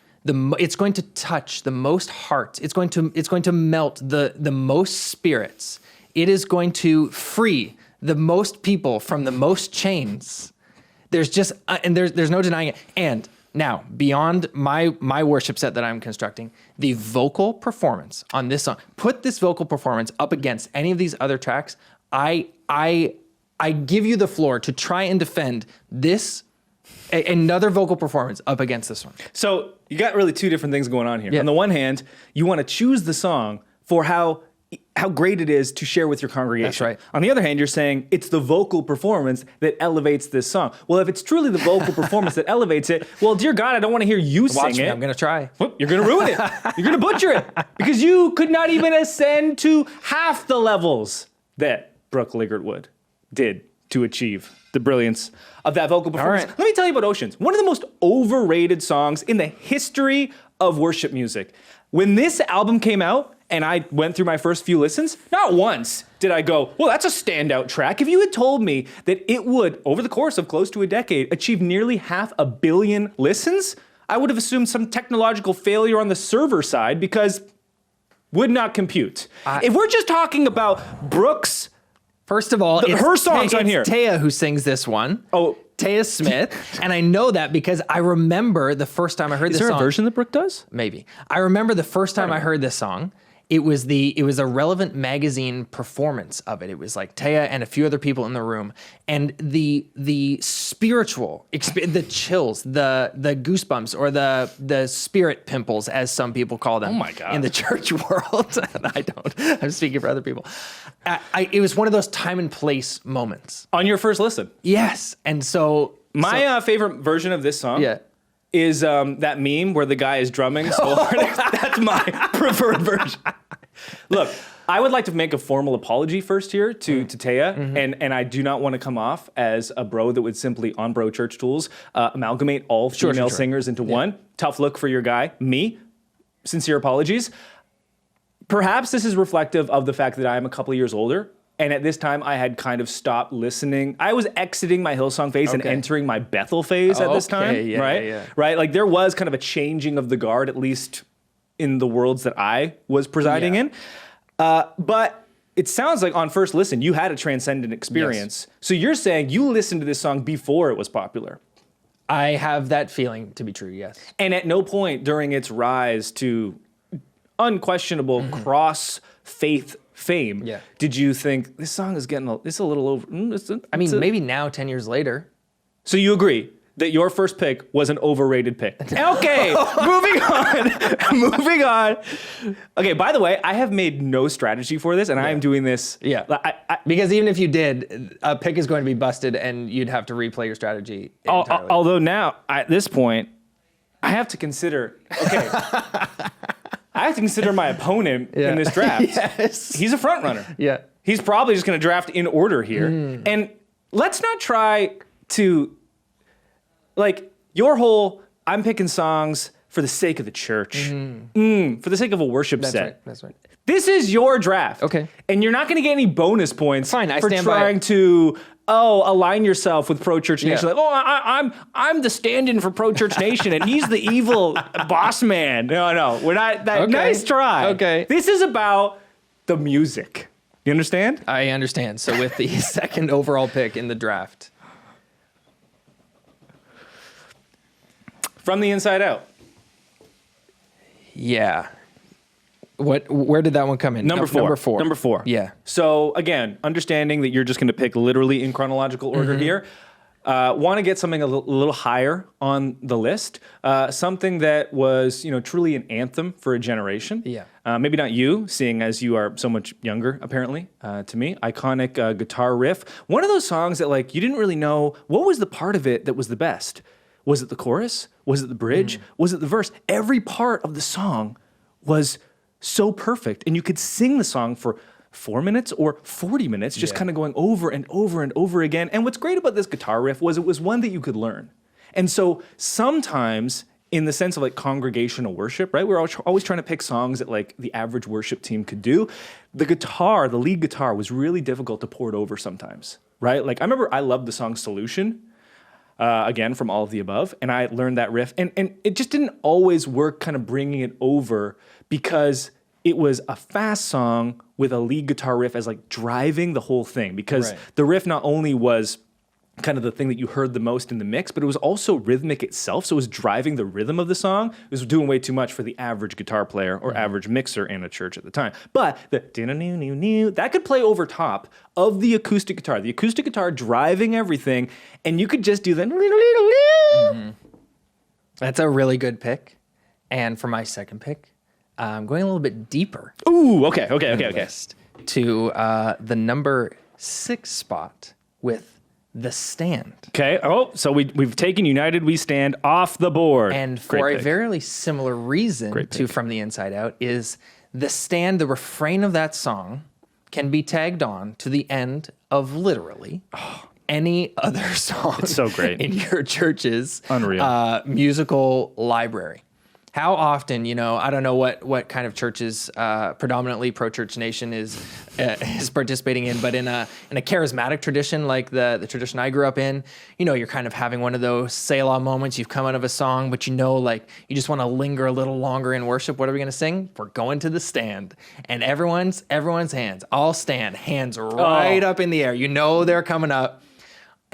it's going to touch the most hearts. It's going to melt the most spirits. It is going to free the most people from the most chains. There's just and there's no denying it. And now, beyond my worship set that I'm constructing, the vocal performance on this song, put this vocal performance up against any of these other tracks. I give you the floor to try and defend this another vocal performance up against this one. So you got really 2 different things going on here. Yeah. On the one hand, you want to choose the song for how great it is to share with your congregation. That's right. On the other hand, you're saying it's the vocal performance that elevates this song. Well, if it's truly the vocal performance that elevates it, well, dear God, I don't want to hear you Watch sing me, it. I'm going to try. Well, you're going to ruin it. You're going to butcher it because you could not even ascend to half the levels that Brooke Liggett did to achieve the brilliance of that vocal performance. All right. Let me tell you about Oceans. One of the most overrated songs in the history of worship music. When this album came out and I went through my first few listens, not once did I go, well, that's a standout track. If you had told me that it would, over the course of close to a decade, achieve nearly 500 million listens, I would have assumed some technological failure on the server side because would not compute. If we're just talking about Brooke's... First of all, her song's on here. It's Taya who sings this one. Oh. Taya Smith. And I know that because I remember the first time I heard this song. Is there a version that Brooke does? Maybe. I remember the first time I heard this song, it was a Relevant magazine performance of it. It was like Taya and a few other people in the room, and the spiritual the chills, the goosebumps, or the spirit pimples, as some people call them. Oh my God. In the church world. I don't. I'm speaking for other people. It was one of those time and place moments. On your first listen. Yes, and so My favorite version of this song. Yeah. Is that meme where the guy is drumming so hard. That's my preferred version. Look, I would like to make a formal apology first here to Taya, and I do not want to come off as a bro that would simply, on Bro Church Tools, amalgamate all female singers into one. Tough look for your guy, me. Sincere apologies. Perhaps this is reflective of the fact that I am a couple of years older. And at this time, I had kind of stopped listening. I was exiting my Hillsong phase and entering my Bethel phase at this time, right? Like there was kind of a changing of the guard, at least in the worlds that I was presiding in. But it sounds like on first listen, you had a transcendent experience. Yes. So you're saying you listened to this song before it was popular. I have that feeling to be true, yes. And at no point during its rise to unquestionable cross-faith fame, did you think this song is getting it's a little over? Maybe now, 10 years later. So you agree that your first pick was an overrated pick? Okay, moving on. Okay, by the way, I have made no strategy for this, and I am doing this. Yeah, because even if you did, a pick is going to be busted, and you'd have to replay your strategy entirely. Although now, at this point, I have to consider. Okay. I have to consider my opponent in this draft. Yes. He's a front runner. Yeah. He's probably just going to draft in order here. And let's not try to, like, your whole, I'm picking songs for the sake of the church, for the sake of a worship set. That's right. This is your draft. Okay. And you're not going to get any bonus points for trying to align yourself with Pro Church Nation. Like, I'm the stand-in for Pro Church Nation, and he's the evil boss man. No, we're not. Nice try. Okay. This is about the music. You understand? I understand. So with the second overall pick in the draft. From the Inside Out. Yeah. Where did that one come in? Number four. Number four. Yeah. So again, understanding that you're just going to pick literally in chronological order here. Want to get something a little higher on the list. Something that was, truly an anthem for a generation. Yeah. Maybe not you, seeing as you are so much younger, apparently, to me. Iconic guitar riff. One of those songs that, like, you didn't really know what was the part of it that was the best. Was it the chorus? Was it the bridge? Was it the verse? Every part of the song was so perfect, and you could sing the song for 4 minutes or 40 minutes, just kind of going over and over and over again. And what's great about this guitar riff was it was one that you could learn. And so sometimes, in the sense of like congregational worship, right? We're always trying to pick songs that like the average worship team could do. The lead guitar was really difficult to port over sometimes, right? Like I remember I loved the song Solution, again, from All of the Above, and I learned that riff, and it just didn't always work kind of bringing it over because it was a fast song with a lead guitar riff as like driving the whole thing, because the riff not only was kind of the thing that you heard the most in the mix, but it was also rhythmic itself. So it was driving the rhythm of the song. It was doing way too much for the average guitar player or average mixer in a church at the time. But that could play over top of the acoustic guitar driving everything, and you could just do that. That's a really good pick. And for my second pick, I'm going a little bit deeper. Ooh, okay. To the number 6 spot with The Stand. Okay. Oh, so we've taken United We Stand off the board. And for a very similar reason to From the Inside Out is The Stand, the refrain of that song can be tagged on to the end of literally any other song. It's so great. In your church's musical library. How often, I don't know what kind of churches predominantly Pro Church Nation is participating in, but in a charismatic tradition like the tradition I grew up in, you're kind of having one of those Selah moments. You've come out of a song, but like you just want to linger a little longer in worship. What are we going to sing? We're going to the stand, and everyone's hands all stand, hands right up in the air. They're coming up.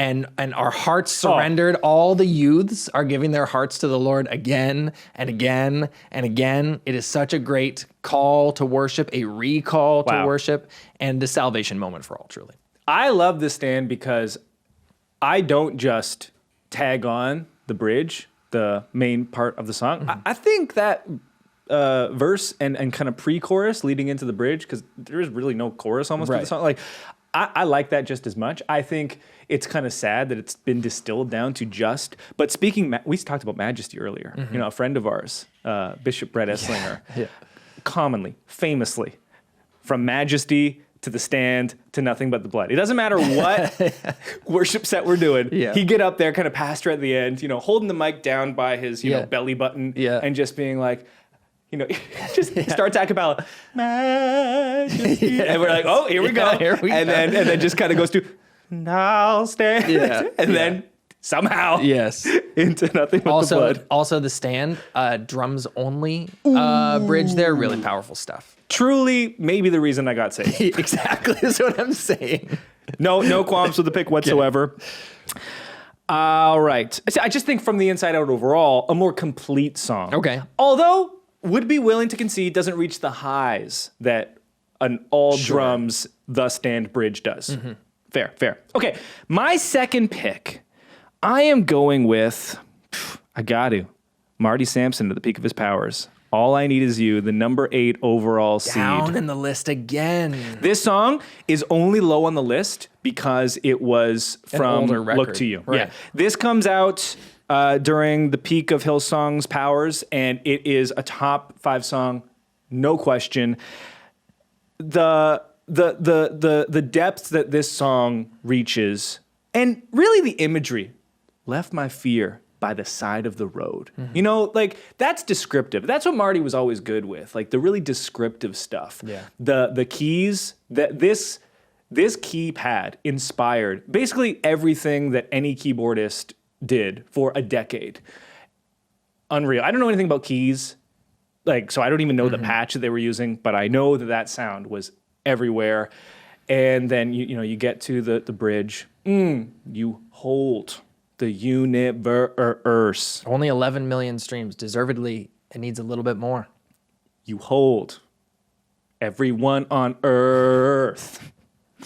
and our hearts surrendered. All the youths are giving their hearts to the Lord again and again and again. It is such a great call to worship, a recall to worship, and the salvation moment for all, truly. I love this stand because I don't just tag on the bridge, the main part of the song. I think that verse and kind of pre-chorus leading into the bridge, because there is really no chorus almost to the song. Like, I like that just as much. I think it's kind of sad that it's been distilled down to just. But we talked about majesty earlier. You know, a friend of ours, Bishop Brett Esslinger, commonly, famously, from majesty to the stand to nothing but the blood. It doesn't matter what worship set we're doing. He'd get up there, kind of pastor at the end, you know, holding the mic down by his you know belly button, and just being like, you know, just starts a cappella, majesty, and we're like, oh, here we go, and then just kind of goes to, I'll stand, and then somehow into nothing but the blood. Also the stand, drums only bridge there, really powerful stuff. Truly, maybe the reason I got saved. Exactly, is what I'm saying. No qualms with the pick whatsoever. All right. I just think from the inside out overall, a more complete song. Okay. Although, would be willing to concede doesn't reach the highs that an all drums, the stand bridge does. Fair. Okay, my second pick, I am going with, Marty Sampson at the peak of his powers. All I Need Is You, the number 8 overall seed. Down in the list again. This song is only low on the list because it was from older record. Look to You. Right. Yeah. This comes out during the peak of Hillsong's powers, and it is a top 5 song, no question. The depth that this song reaches, and really the imagery, left my fear by the side of the road. You know, like, that's descriptive. That's what Marty was always good with, like the really descriptive stuff. Yeah. The keys, that this keypad inspired basically everything that any keyboardist did for a decade. Unreal. I don't know anything about keys, like, so I don't even know the patch that they were using, but I know that sound was everywhere. And then you get to the bridge. You hold the universe. Only 11 million streams. Deservedly, it needs a little bit more. You hold everyone on earth.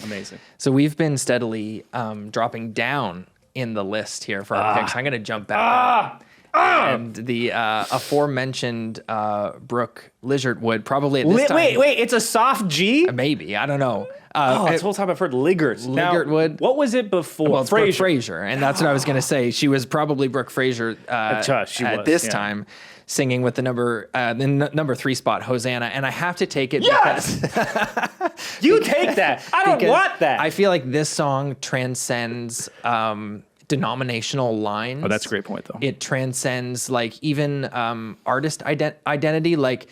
Amazing. So we've been steadily dropping down in the list here for our picks. I'm going to jump back up. And the aforementioned Brooke Lizardwood probably at this time. Wait, it's a soft G? Maybe, I don't know. This whole time I've heard Lizardwood. Now, what was it before? Well, it's Brooke Fraser, and that's what I was going to say. She was probably Brooke Fraser at this time, singing with the number 3 spot, Hosanna. And I have to take it because you take that. I don't want that. I feel like this song transcends denominational lines. Oh, that's a great point, though. It transcends like even artist identity. Like,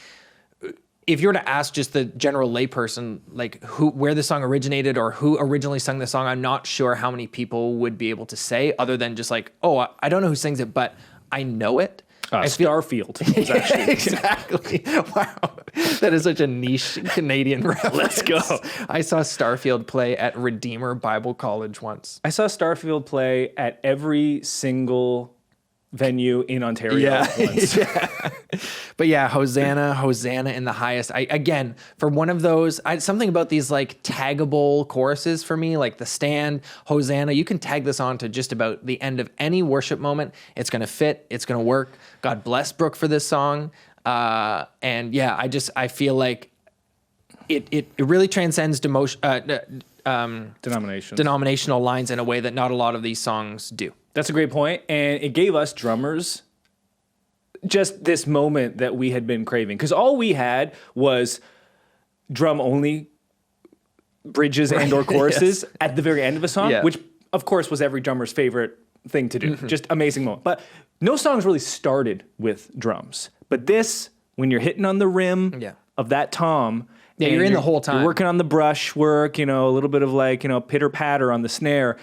if you were to ask just the general layperson, like where the song originated or who originally sung the song, I'm not sure how many people would be able to say, other than just like, oh, I don't know who sings it, but I know it. Starfield. Was actually, exactly. Wow. That is such a niche Canadian reference. Let's go. I saw Starfield play at Redeemer Bible College once. I saw Starfield play at every single venue in Ontario once. But yeah, Hosanna in the highest. Again, for one of those, something about these like taggable choruses for me, like the stand, Hosanna, you can tag this on to just about the end of any worship moment. It's going to fit. It's going to work. God bless Brooke for this song. And yeah, I feel like it really transcends denominational lines in a way that not a lot of these songs do. That's a great point. And it gave us drummers just this moment that we had been craving. Because all we had was drum only bridges and or choruses at the very end of a song, which of course was every drummer's favorite thing to do. Just amazing moment. But no songs really started with drums. But this, when you're hitting on the rim of that tom, you're in the whole time. You're working on the brush work, a little bit of like, pitter patter on the snare.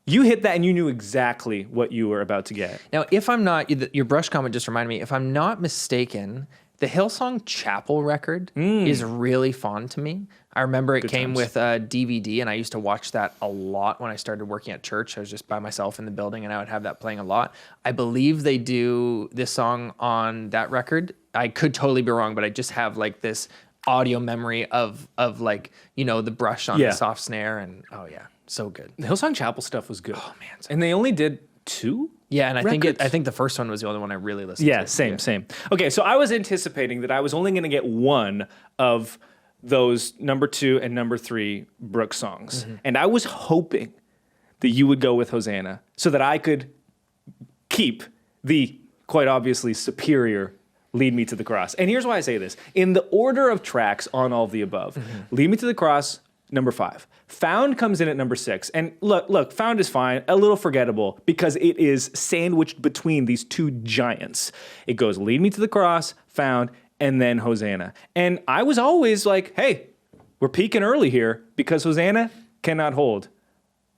You hit that and you knew exactly what you were about to get. Now, if I'm not, your brush comment just reminded me, if I'm not mistaken, The Hillsong Chapel record is really fond to me. I remember it came with a DVD, and I used to watch that a lot when I started working at church. I was just by myself in the building, and I would have that playing a lot. I believe they do this song on that record. I could totally be wrong, but I just have like this audio memory of like, you know, the brush on the soft snare, and oh yeah, so good. The Hillsong Chapel stuff was good. Oh man, and they only did 2. Yeah, and records? I think the first one was the only one I really listened to. Same. Okay, so I was anticipating that I was only going to get one of those number 2 and number 3 Brooks songs. And I was hoping that you would go with Hosanna so that I could keep the quite obviously superior Lead Me to the Cross. And here's why I say this. In the order of tracks on all of the above, Lead Me to the Cross, number 5. Found comes in at number 6. And look, Found is fine, a little forgettable because it is sandwiched between these 2 giants. It goes Lead Me to the Cross, Found, and then Hosanna. And I was always like, hey, we're peaking early here because Hosanna cannot hold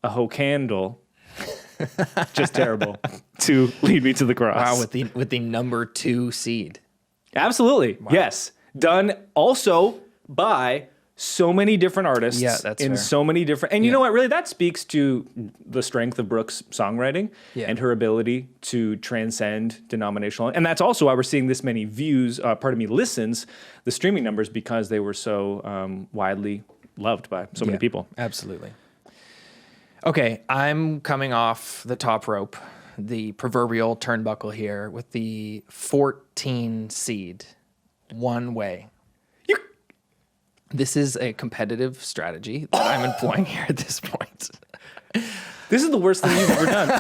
a hoe candle. Just terrible to Lead Me to the Cross. Wow, with the number 2 seed. Absolutely. Wow. Yes. Done also by so many different artists in fair. So many different, and you know what, really that speaks to the strength of Brooks' songwriting and her ability to transcend denominational. And that's also why we're seeing this many listens, the streaming numbers, because they were so widely loved by so many people. Absolutely. Okay, I'm coming off the top rope, the proverbial turnbuckle here with the 14 seed, One Way. This is a competitive strategy that I'm employing here at this point. This is the worst thing you've ever done.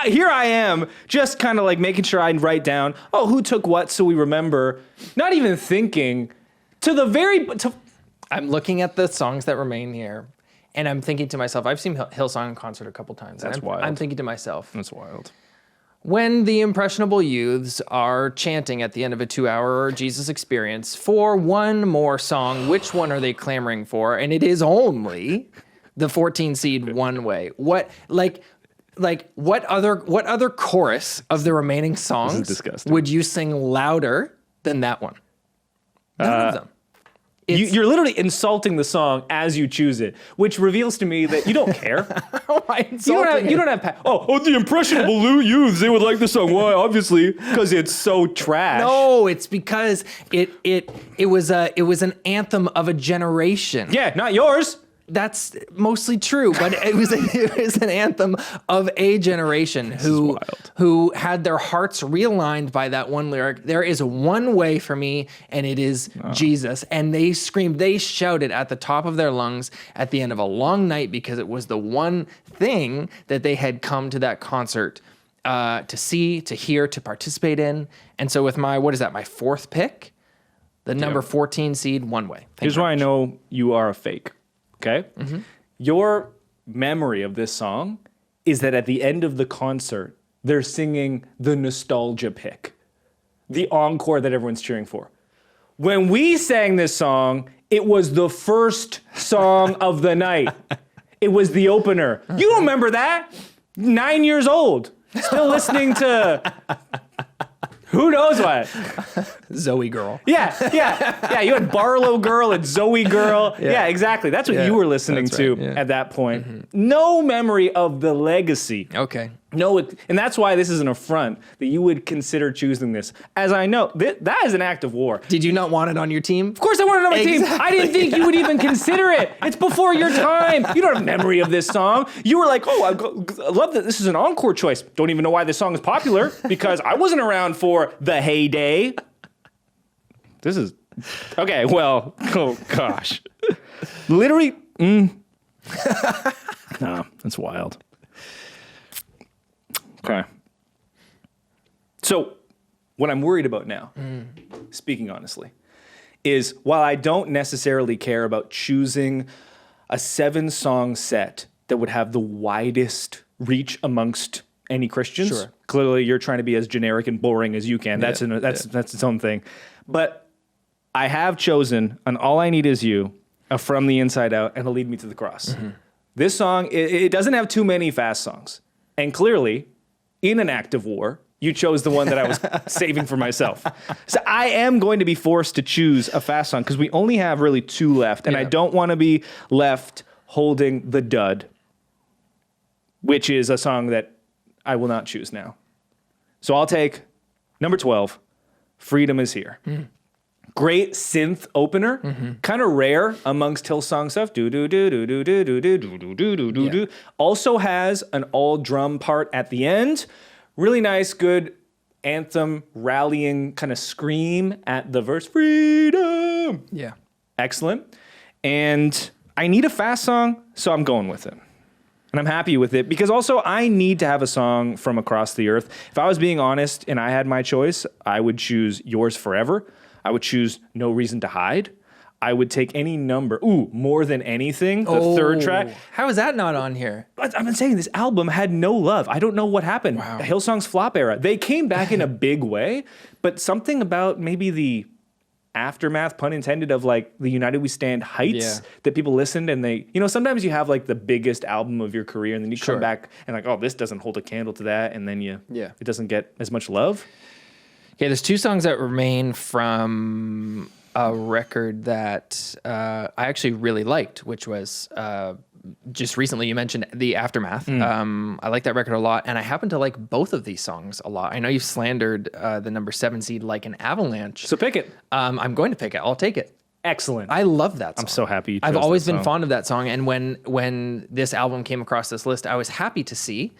Here I am, just kind of like making sure I write down, who took what so we remember, not even thinking I'm looking at the songs that remain here, and I'm thinking to myself, I've seen Hillsong in concert a couple times. That's wild. I'm thinking to myself, that's wild. When the impressionable youths are chanting at the end of a 2-hour Jesus experience for one more song, which one are they clamoring for? And it is only the 14 seed One Way. What other chorus of the remaining songs would you sing louder than that one? None of them. You're literally insulting the song as you choose it, which reveals to me that you don't care. How am I insulting you don't have the impressionable youths, they would like the song. Why? Obviously, because it's so trash. No, it's because it was an anthem of a generation. Yeah, not yours. That's mostly true, but it was an anthem of a generation who had their hearts realigned by that one lyric. There is one way for me, and it is Jesus. And they screamed, they shouted at the top of their lungs at the end of a long night because it was the one thing that they had come to that concert to see, to hear, to participate in. And so with my 4th pick, the number 14 seed, One Way. Here's why I know you are a fake. Okay? Mm-hmm. Your memory of this song is that at the end of the concert, they're singing the nostalgia pick, the encore that everyone's cheering for. When we sang this song, it was the first song of the night. It was the opener. You don't remember that? 9 years old, still listening to who knows what? Zoe Girl. Yeah. You had Barlow Girl and Zoe Girl. Yeah, exactly. That's what you were listening to at that point. Mm-hmm. No memory of the legacy. Okay. No, and that's why this is an affront that you would consider choosing this. As I know, that is an act of war. Did you not want it on your team? Of course I wanted it on my team. I didn't think you would even consider it. It's before your time. You don't have memory of this song. You were like, I love that this is an encore choice. Don't even know why this song is popular because I wasn't around for the heyday. This is, okay, well, oh gosh. Literally, no, that's wild. Okay. So, what I'm worried about now, speaking honestly, is while I don't necessarily care about choosing a 7-song set that would have the widest reach amongst any Christians. Sure. Clearly, you're trying to be as generic and boring as you can. That's its own thing. But I have chosen an All I Need Is You, a From the Inside Out, and a Lead Me to the Cross. Mm-hmm. This song, it doesn't have too many fast songs. And clearly, in an act of war, you chose the one that I was saving for myself. So I am going to be forced to choose a fast song because we only have really 2 left, and I don't want to be left holding the dud, which is a song that I will not choose now. So I'll take number 12, Freedom Is Here. Great synth opener, kind of rare amongst Hillsong stuff. Do do do do do do do do do do do do do. Also has an all drum part at the end. Really nice, good anthem, rallying kind of scream at the verse. Freedom. Yeah. Excellent. And I need a fast song, so I'm going with it. And I'm happy with it because also I need to have a song from across the earth. If I was being honest and I had my choice, I would choose Yours Forever. I would choose No Reason to Hide. I would take any number. Ooh, More Than Anything, the 3rd track. How is that not on here? I've been saying this album had no love. I don't know what happened. Wow. Hillsong's flop era. They came back in a big way, but something about maybe the aftermath, pun intended, of like the United We Stand heights that people listened and they, sometimes you have like the biggest album of your career and then you come back and like, oh, this doesn't hold a candle to that. And then it doesn't get as much love. Okay, there's 2 songs that remain from a record that I actually really liked, which was just recently you mentioned The Aftermath. I like that record a lot, and I happen to like both of these songs a lot. I know you've slandered the number 7 seed Like an Avalanche. So pick it. I'm going to pick it. I'll take it. Excellent. I love that song. I'm so happy you chose I've always that been song. fond of that song, and when this album came across this list, I was happy to see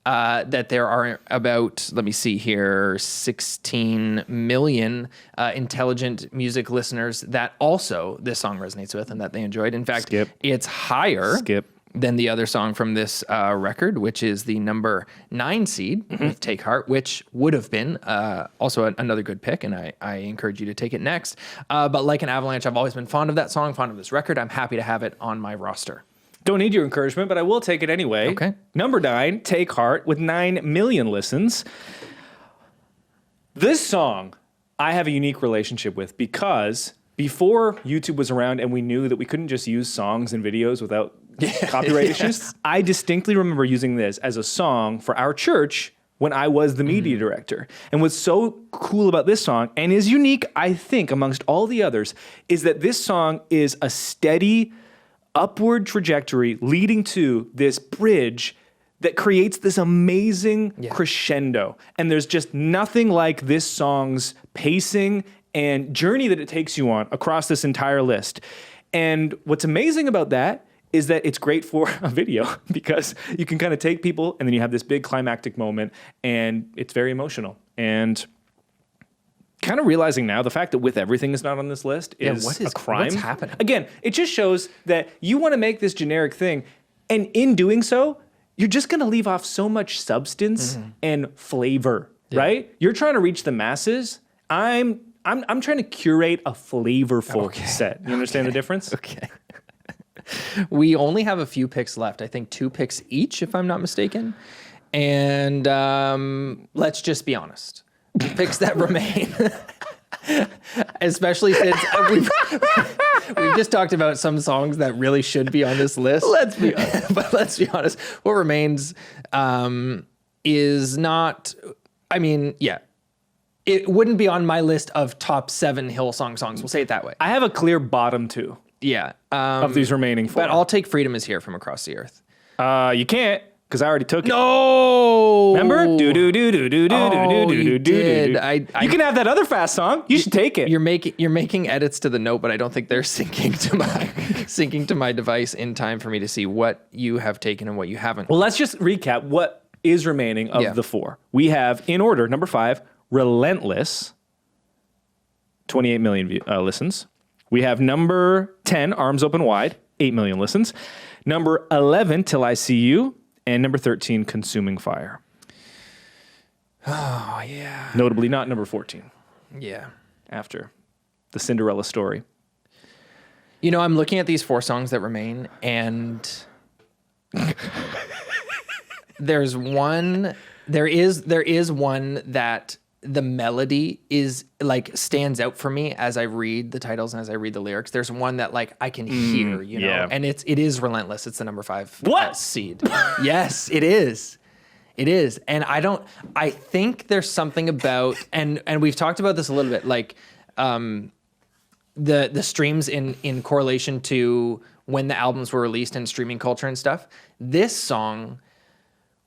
that there are about, let me see here, 16 million intelligent music listeners that also this song resonates with and that they enjoyed. In fact, it's higher than the other song from this record, which is the number 9 seed with Take Heart, which would have been also another good pick, and I encourage you to take it next. But Like an Avalanche, I've always been fond of that song, fond of this record. I'm happy to have it on my roster. Don't need your encouragement, but I will take it anyway. Okay. Number 9, Take Heart, with 9 million listens. This song I have a unique relationship with because before YouTube was around and we knew that we couldn't just use songs and videos without copyright issues, I distinctly remember using this as a song for our church when I was the media director. And what's so cool about this song, and is unique, I think, amongst all the others, is that this song is a steady upward trajectory leading to this bridge that creates this amazing crescendo. And there's just nothing like this song's pacing and journey that it takes you on across this entire list. And what's amazing about that is that it's great for a video because you can kind of take people and then you have this big climactic moment and it's very emotional. And kind of realizing now the fact that With Everything is not on this list is a crime. What's happening? Again, it just shows that you want to make this generic thing, and in doing so, you're just going to leave off so much substance and flavor, right? You're trying to reach the masses. I'm trying to curate a flavorful set. You understand the difference? Okay. We only have a few picks left. I think 2 picks each, if I'm not mistaken. And let's just be honest. The picks that remain, especially since we've just talked about some songs that really should be on this list. Let's be honest. But let's be honest. What remains is not, it wouldn't be on my list of top 7 Hillsong songs. We'll say it that way. I have a clear bottom 2 of these remaining 4. But I'll take Freedom Is Here from Across the Earth. You can't, because I already took it. No! Remember? Do do do do do do do do do do. You can have that other fast song. You should take it. You're making edits to the note, but I don't think they're syncing to my device in time for me to see what you have taken and what you haven't. Well, let's just recap what is remaining of the 4. We have, in order, number 5, Relentless, 28 million listens. We have number 10, Arms Open Wide, 8 million listens. Number 11, Till I See You. And number 13, Consuming Fire. Oh, yeah. Notably not number 14. Yeah. After the Cinderella story. You know, I'm looking at these 4 songs that remain, and there is one that the melody is like stands out for me as I read the titles and as I read the lyrics. There's one that like I can hear, and it is Relentless. It's the number 5 what? Seed. Yes, it is. It is. And I think there's something about, and we've talked about this a little bit, like the streams in correlation to when the albums were released and streaming culture and stuff. This song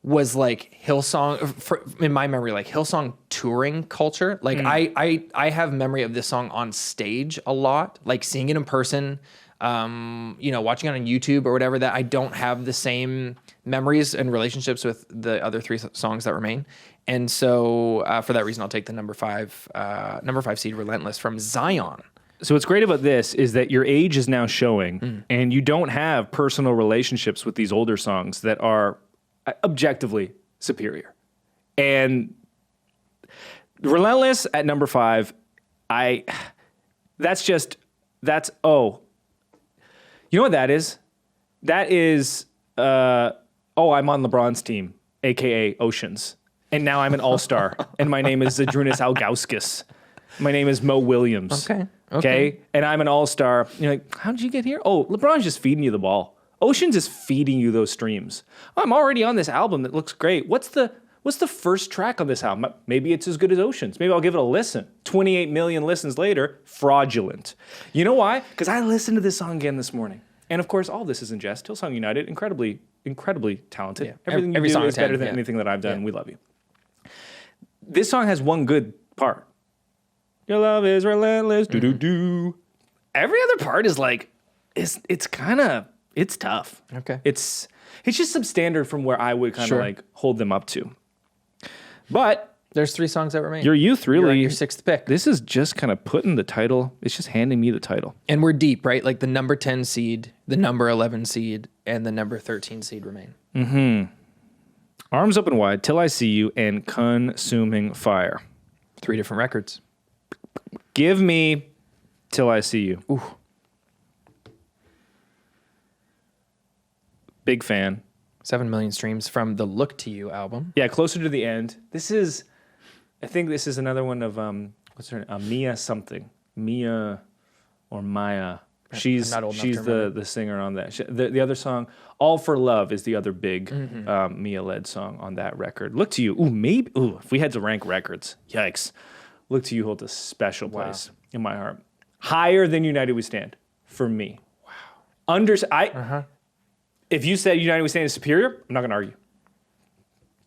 was like Hillsong, in my memory, like Hillsong touring culture. Like I have memory of this song on stage a lot, like seeing it in person, watching it on YouTube or whatever, that I don't have the same memories and relationships with the other three songs that remain. And so for that reason, I'll take the number five seed Relentless from Zion. So what's great about this is that your age is now showing and you don't have personal relationships with these older songs that are objectively superior. And Relentless at number 5, you know what that is? That is, I'm on LeBron's team, AKA Oceans. And now I'm an all-star. And my name is Zadrunas Algauskas. My name is Mo Williams. Okay. And I'm an all-star. You're like, how did you get here? Oh, LeBron's just feeding you the ball. Oceans is feeding you those streams. Oh, I'm already on this album that looks great. What's the first track on this album? Maybe it's as good as Oceans. Maybe I'll give it a listen. 28 million listens later, fraudulent. You know why? Because I listened to this song again this morning. And of course, all this is in jest. Hillsong United, incredibly, incredibly talented. Yeah. Everything you do is better than anything that I've done. Yeah. We love you. This song has one good part. Your love is relentless. Do-do-do. Every other part is like, it's tough. Okay. It's just substandard from where I would kind of like hold them up to. But there's 3 songs that remain. Your youth really. You're on your 6th pick. This is just kind of putting the title. It's just handing me the title. And we're deep, right? Like the number 10 seed, the number 11 seed, and the number 13 seed remain. Mm-hmm. Arms Open Wide, Till I See You, and Consuming Fire. 3 different records. Give me Till I See You. Ooh. Big fan. 7 million streams from the Look to You album. Yeah, closer to the end. I think this is another one of, what's her name? Mia something. Mia or Maya. She's the singer on that. The other song, All for Love, is the other big Mia-led song on that record. Look to You. If we had to rank records, yikes. Look to You holds a special place in my heart. Higher than United We Stand for me. Wow. If you said United We Stand is superior, I'm not going to argue.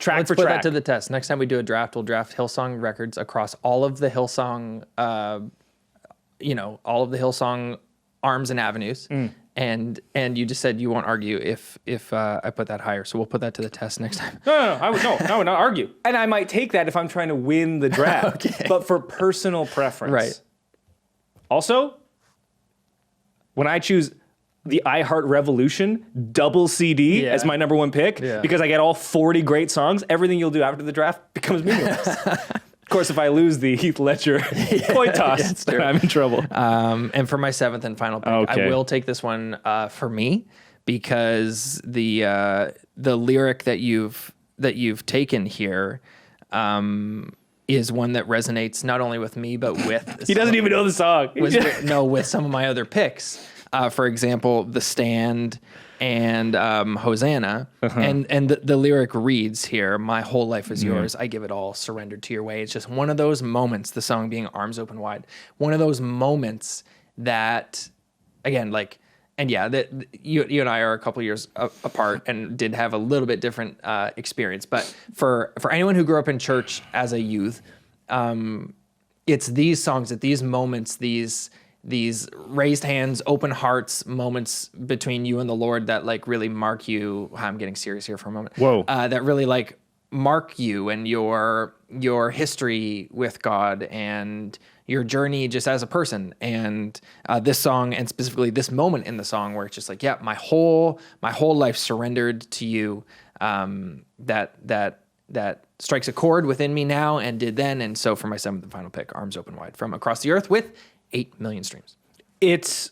Let's put that to the test. Next time we do a draft, we'll draft Hillsong records across all of the Hillsong, all of the Hillsong arms and avenues. And you just said you won't argue if I put that higher. So we'll put that to the test next time. No, I would not argue. And I might take that if I'm trying to win the draft. Okay. But for personal preference. Right. Also, when I choose the iHeart Revolution double CD as my number 1 pick, because I get all 40 great songs, everything you'll do after the draft becomes meaningless. Of course, if I lose the Heath Ledger coin toss, then I'm in trouble. And for my 7th and final pick, I will take this one for me, because the lyric that you've taken here is one that resonates not only with me but with he doesn't even know the song. With some of my other picks. For example, The Stand and Hosanna. And the lyric reads here, my whole life is yours. I give it all, surrendered to your way. It's just one of those moments, the song being Arms Open Wide, one of those moments that, again, like, and that you and I are a couple years apart and did have a little bit different experience. But for anyone who grew up in church as a youth, it's these songs at these moments, these raised hands, open hearts moments between you and the Lord that like really mark you. I'm getting serious here for a moment. Whoa. That really like mark you and your history with God and your journey just as a person. And this song, and specifically this moment in the song where it's just like, my whole life surrendered to you. That strikes a chord within me now and did then. And so for my 7th and final pick, Arms Open Wide from Across the Earth with 8 million streams. It's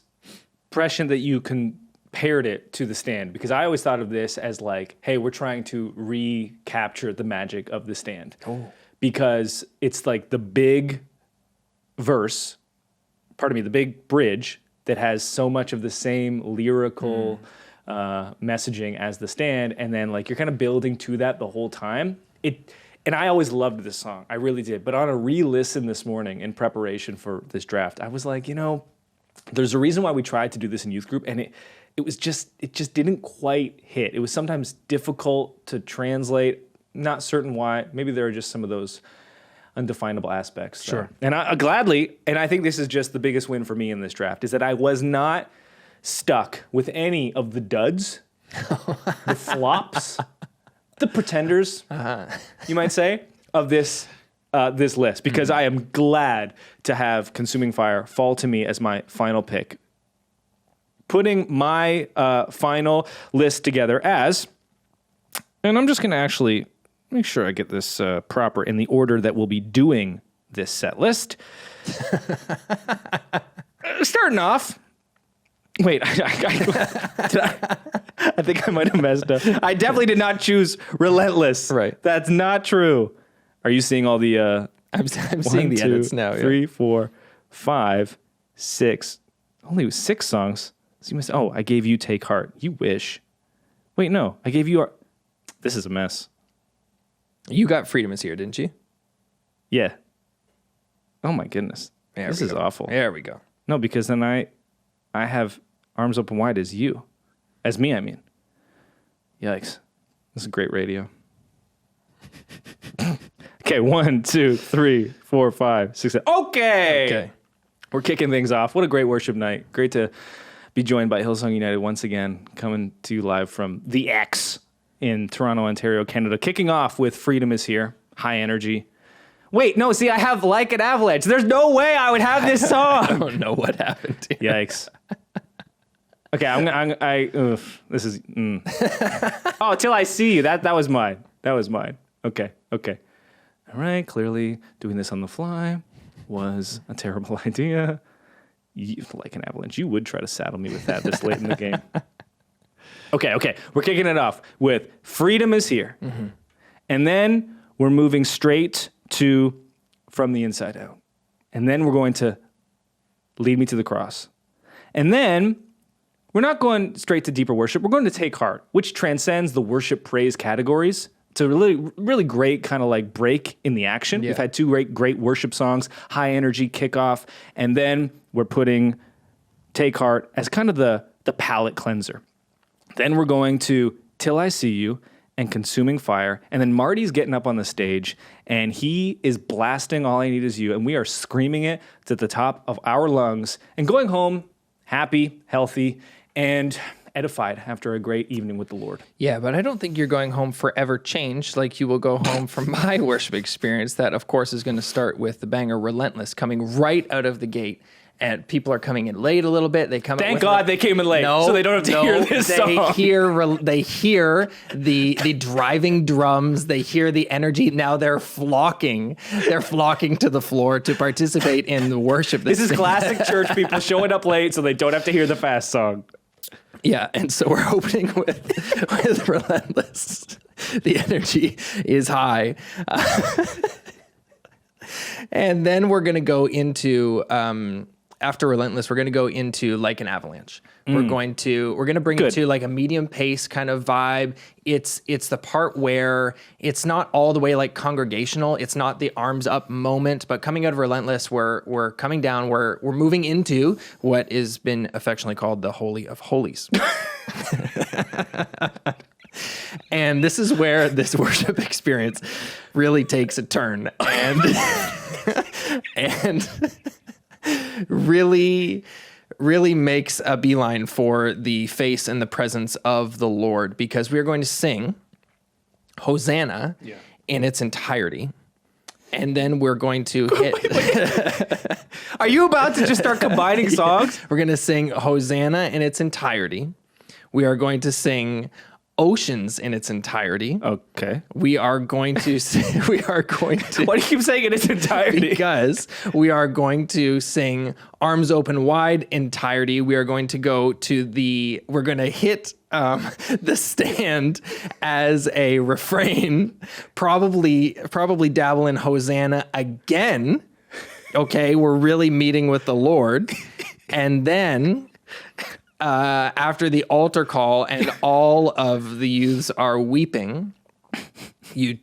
prescient that you compared it to The Stand, because I always thought of this as like, hey, we're trying to recapture the magic of The Stand. Because it's like the big the big bridge that has so much of the same lyrical messaging as the stand, and then like you're kind of building to that the whole time. And I always loved this song, I really did. But on a re-listen this morning in preparation for this draft, I was like, there's a reason why we tried to do this in youth group, and it just didn't quite hit. It was sometimes difficult to translate. Not certain why. Maybe there are just some of those undefinable aspects. Sure. And I gladly, and I think this is just the biggest win for me in this draft, is that I was not stuck with any of the duds, the flops, the pretenders, you might say, of this list, because I am glad to have Consuming Fire fall to me as my final pick. Putting my final list together as, and I'm just going to actually make sure I get this proper in the order that we'll be doing this set list. Starting off, wait, I think I might have messed up. I definitely did not choose Relentless. Right. That's not true. Are you seeing all the... I'm seeing the edits now. 3, 4, 5, 6. Only 6 songs. So you must... Oh, I gave you Take Heart. You wish. Wait, no. I gave you... This is a mess. You got Freedom Is Here, didn't you? Yeah. Oh my goodness. This is awful. There we go. No, because then I have Arms Open Wide as you. As me, I mean. Yikes. This is great radio. Okay, 1, 2, 3, 4, 5, 6, 7. Okay. We're kicking things off. What a great worship night. Great to be joined by Hillsong United once again, coming to you live from the X in Toronto, Ontario, Canada. Kicking off with Freedom Is Here. High energy. Wait, no, see, I have Like an Avalanche. There's no way I would have this song. I don't know what happened to you. Yikes. Okay, this is... Oh, Till I See You. That was mine. That was mine. Okay. All right, clearly doing this on the fly was a terrible idea. Like an Avalanche. You would try to saddle me with that this late in the game. Okay. We're kicking it off with Freedom Is Here. Mm-hmm. And then we're moving straight to From the Inside Out. And then we're going to Lead Me to the Cross. And then we're not going straight to deeper worship. We're going to Take Heart, which transcends the worship praise categories. It's a really, really great kind of like break in the action. Yeah. We've had 2 great worship songs, high energy kickoff. And then we're putting Take Heart as kind of the palate cleanser. Then we're going to Till I See You and Consuming Fire. And then Marty's getting up on the stage and he is blasting All I Need Is You. And we are screaming it to the top of our lungs and going home happy, healthy, and edified after a great evening with the Lord. Yeah, but I don't think you're going home forever changed like you will go home from my worship experience. That, of course, is going to start with the banger Relentless coming right out of the gate. And people are coming in late a little bit. Thank God they came in late, so they don't have to hear this song. They hear the driving drums. They hear the energy. Now they're flocking. They're flocking to the floor to participate in the worship. This is classic church people showing up late so they don't have to hear the fast song. Yeah, and so we're opening with Relentless. The energy is high. And then we're going to go into... after Relentless, we're going to go into Like an Avalanche. We're going to bring it to like a medium pace kind of vibe. It's the part where it's not all the way like congregational. It's not the arms up moment, but coming out of Relentless, we're coming down, we're moving into what has been affectionately called the Holy of Holies. And this is where this worship experience really takes a turn and really makes a beeline for the face and the presence of the Lord, because we are going to sing Hosanna in its entirety. And then we're going to hit... Are you about to just start combining songs? We're going to sing Hosanna in its entirety. We are going to sing Oceans in its entirety. Okay. We are going to... Why do you keep saying in its entirety? Because we are going to sing Arms Open Wide entirety. We are going to go to we're going to hit the stand as a refrain, probably dabble in Hosanna again. Okay, we're really meeting with the Lord. And then after the altar call and all of the youths are weeping, you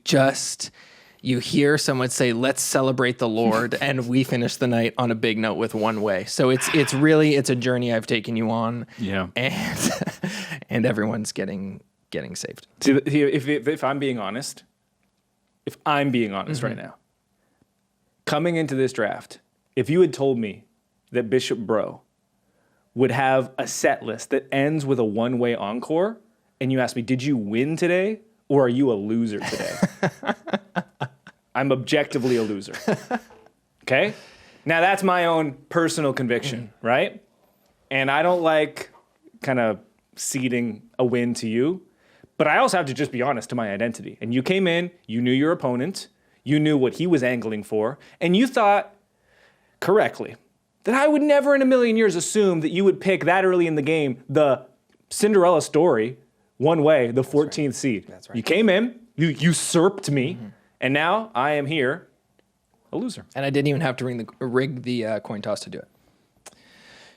hear someone say, "Let's celebrate the Lord," and we finish the night on a big note with One Way. So it's really a journey I've taken you on. Yeah. And everyone's getting saved. See, if I'm being honest, right now, coming into this draft, if you had told me that Bishop Bro would have a set list that ends with a one-way encore, and you asked me, did you win today or are you a loser today? I'm objectively a loser. Okay? Now that's my own personal conviction, right? And I don't like kind of ceding a win to you, but I also have to just be honest to my identity. And you came in, you knew your opponent, you knew what he was angling for, and you thought correctly that I would never in a million years assume that you would pick that early in the game the Cinderella story, One Way, the 14th seed. That's right. You came in, you usurped me, and now I am here, a loser. And I didn't even have to rig the coin toss to do it.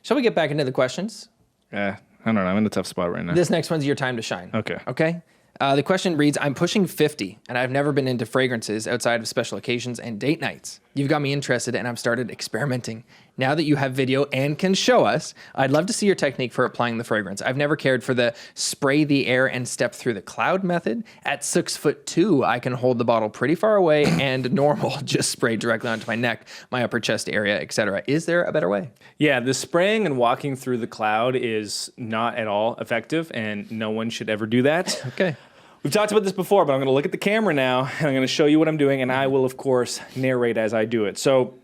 Shall we get back into the questions? I don't know. I'm in a tough spot right now. This next one's your time to shine. Okay. Okay? The question reads, I'm pushing 50, and I've never been into fragrances outside of special occasions and date nights. You've got me interested, and I've started experimenting. Now that you have video and can show us, I'd love to see your technique for applying the fragrance. I've never cared for the spray the air and step through the cloud method. At 6'2", I can hold the bottle pretty far away and normal, just spray directly onto my neck, my upper chest area, etc. Is there a better way? Yeah, the spraying and walking through the cloud is not at all effective, and no one should ever do that. Okay. We've talked about this before, but I'm going to look at the camera now, and I'm going to show you what I'm doing, and I will, of course, narrate as I do it. So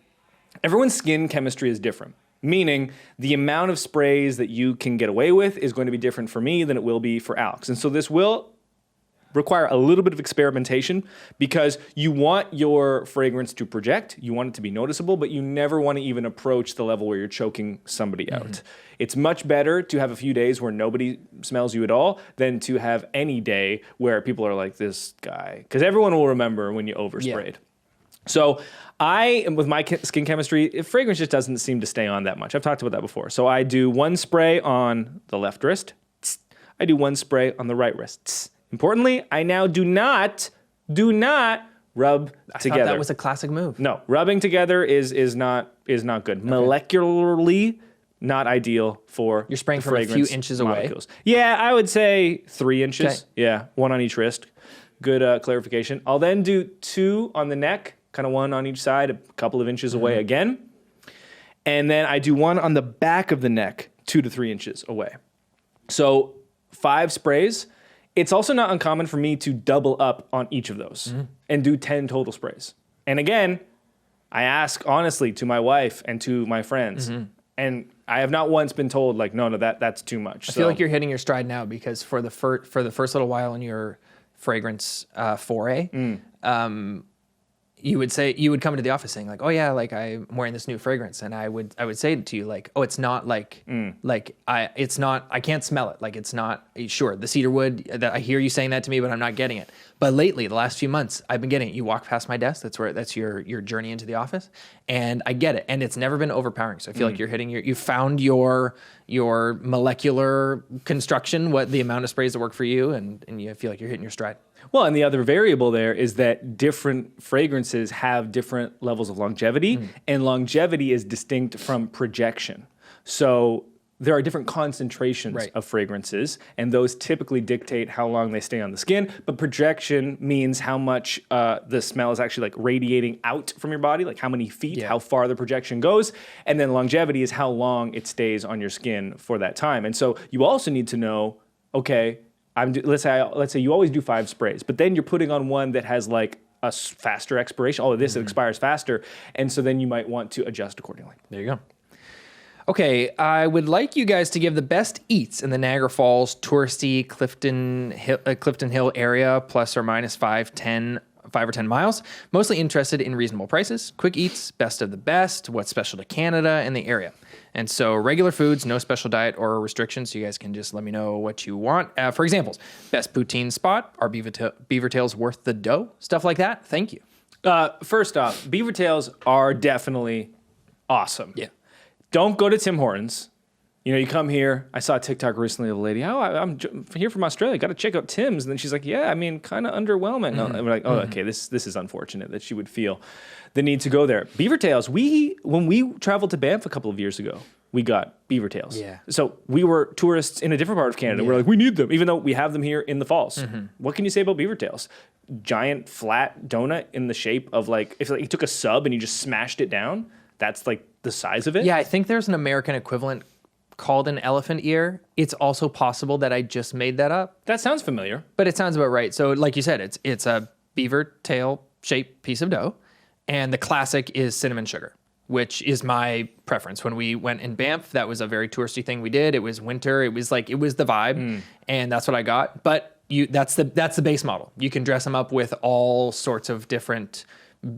everyone's skin chemistry is different, meaning the amount of sprays that you can get away with is going to be different for me than it will be for Alex. And so this will require a little bit of experimentation because you want your fragrance to project, you want it to be noticeable, but you never want to even approach the level where you're choking somebody out. It's much better to have a few days where nobody smells you at all than to have any day where people are like, this guy, because everyone will remember when you oversprayed. Yeah. So with my skin chemistry, fragrance just doesn't seem to stay on that much. I've talked about that before. So I do one spray on the left wrist. I do one spray on the right wrist. Importantly, I now do not rub together. That was a classic move. No, rubbing together is not good. Okay. Molecularly, not ideal for You're spraying from a few inches molecules. away. Yeah, I would say 3 inches. Okay. Yeah, one on each wrist. Good clarification. I'll then do 2 on the neck, kind of one on each side, a couple of inches away again. And then I do one on the back of the neck, 2 to 3 inches away. So 5 sprays. It's also not uncommon for me to double up on each of those and do 10 total sprays. And again, I ask honestly to my wife and to my friends, and I have not once been told like, no, that's too much. I feel like you're hitting your stride now because for the first little while in your fragrance foray, you would come into the office saying like, oh yeah, like I'm wearing this new fragrance, and I would say to you like, oh, it's not like I can't smell it, like it's not, sure, the cedar wood, that I hear you saying that to me, but I'm not getting it. But lately, the last few months, I've been getting it. You walk past my desk, that's your journey into the office, and I get it, and it's never been overpowering. So I feel like you found your molecular construction, what the amount of sprays that work for you, and you feel like you're hitting your stride. Well, and the other variable there is that different fragrances have different levels of longevity, and longevity is distinct from projection. So there are different concentrations of fragrances, and those typically dictate how long they stay on the skin. But projection means how much the smell is actually like radiating out from your body, like how many feet, how far the projection goes. And then longevity is how long it stays on your skin for that time. And so you also need to know, okay, let's say you always do 5 sprays, but then you're putting on one that has like a faster expiration. Oh, this expires faster. And so then you might want to adjust accordingly. There you go. Okay, I would like you guys to give the best eats in the Niagara Falls, touristy Clifton Hill area, plus or minus 5 or 10 miles. Mostly interested in reasonable prices, quick eats, best of the best, what's special to Canada and the area. And so regular foods, no special diet or restrictions. So you guys can just let me know what you want. For examples, best poutine spot, are beaver tails worth the dough? Stuff like that. Thank you. First off, beaver tails are definitely awesome. Yeah. Don't go to Tim Hortons. You come here. I saw a TikTok recently of a lady. Oh, I'm here from Australia. Got to check out Tim's. And then she's like, yeah, I mean, kind of underwhelming. And we're like, oh, okay, this is unfortunate that she would feel the need to go there. Beaver tails. When we traveled to Banff a couple of years ago, we got beaver tails. Yeah. So we were tourists in a different part of Canada. Yeah. We're like, we need them, even though we have them here in the falls. What can you say about beaver tails? Giant flat donut in the shape of if you took a sub and you just smashed it down, that's the size of it. Yeah, I think there's an American equivalent called an elephant ear. It's also possible that I just made that up. That sounds familiar. But it sounds about right. So like you said, it's a beaver tail shaped piece of dough. And the classic is cinnamon sugar, which is my preference. When we went in Banff, that was a very touristy thing we did. It was winter. It was the vibe. And that's what I got. But that's the base model. You can dress them up with all sorts of different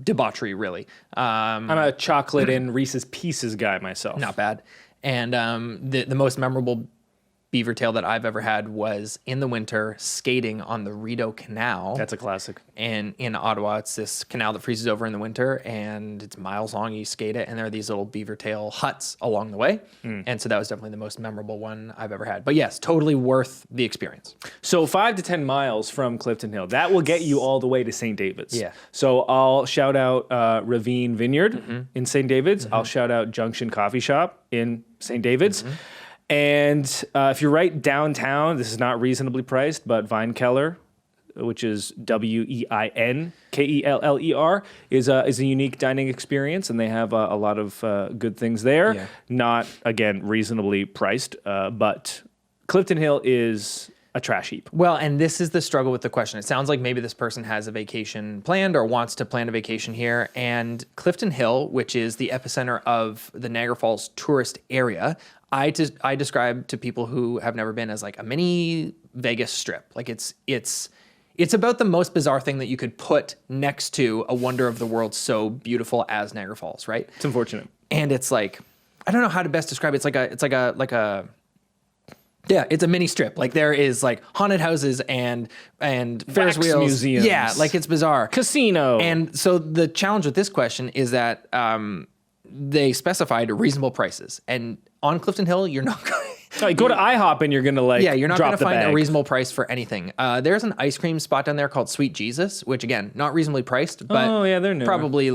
debauchery, really. I'm a chocolate and Reese's Pieces guy myself. Not bad. And the most memorable beaver tail that I've ever had was in the winter skating on the Rideau Canal. That's a classic. And in Ottawa, it's this canal that freezes over in the winter, and it's miles long. You skate it, and there are these little beaver tail huts along the way. And so that was definitely the most memorable one I've ever had. But yes, totally worth the experience. So 5 to 10 miles from Clifton Hill. That will get you all the way to St. David's. Yeah. So I'll shout out Ravine Vineyard in St. David's. I'll shout out Junction Coffee Shop in St. David's. And if you're right downtown, this is not reasonably priced, but Weinkeller, which is Weinkeller, is a unique dining experience, and they have a lot of good things there. Yeah. Not, again, reasonably priced, but Clifton Hill is a trash heap. Well, and this is the struggle with the question. It sounds like maybe this person has a vacation planned or wants to plan a vacation here, and Clifton Hill, which is the epicenter of the Niagara Falls tourist area, I describe to people who have never been as a mini Vegas Strip. It's about the most bizarre thing that you could put next to a wonder of the world so beautiful as Niagara Falls, right? It's unfortunate. And it's I don't know how to best describe it. It's a mini strip. There is haunted houses and Ferris wheels, museums. Yeah, it's bizarre. Casino. And so the challenge with this question is that they specified reasonable prices, and on Clifton Hill, you're not going. Go to IHOP and you're gonna you're not going to find bag. a reasonable price for anything. There's an ice cream spot down there called Sweet Jesus, which again, not reasonably priced, but they're newer. Probably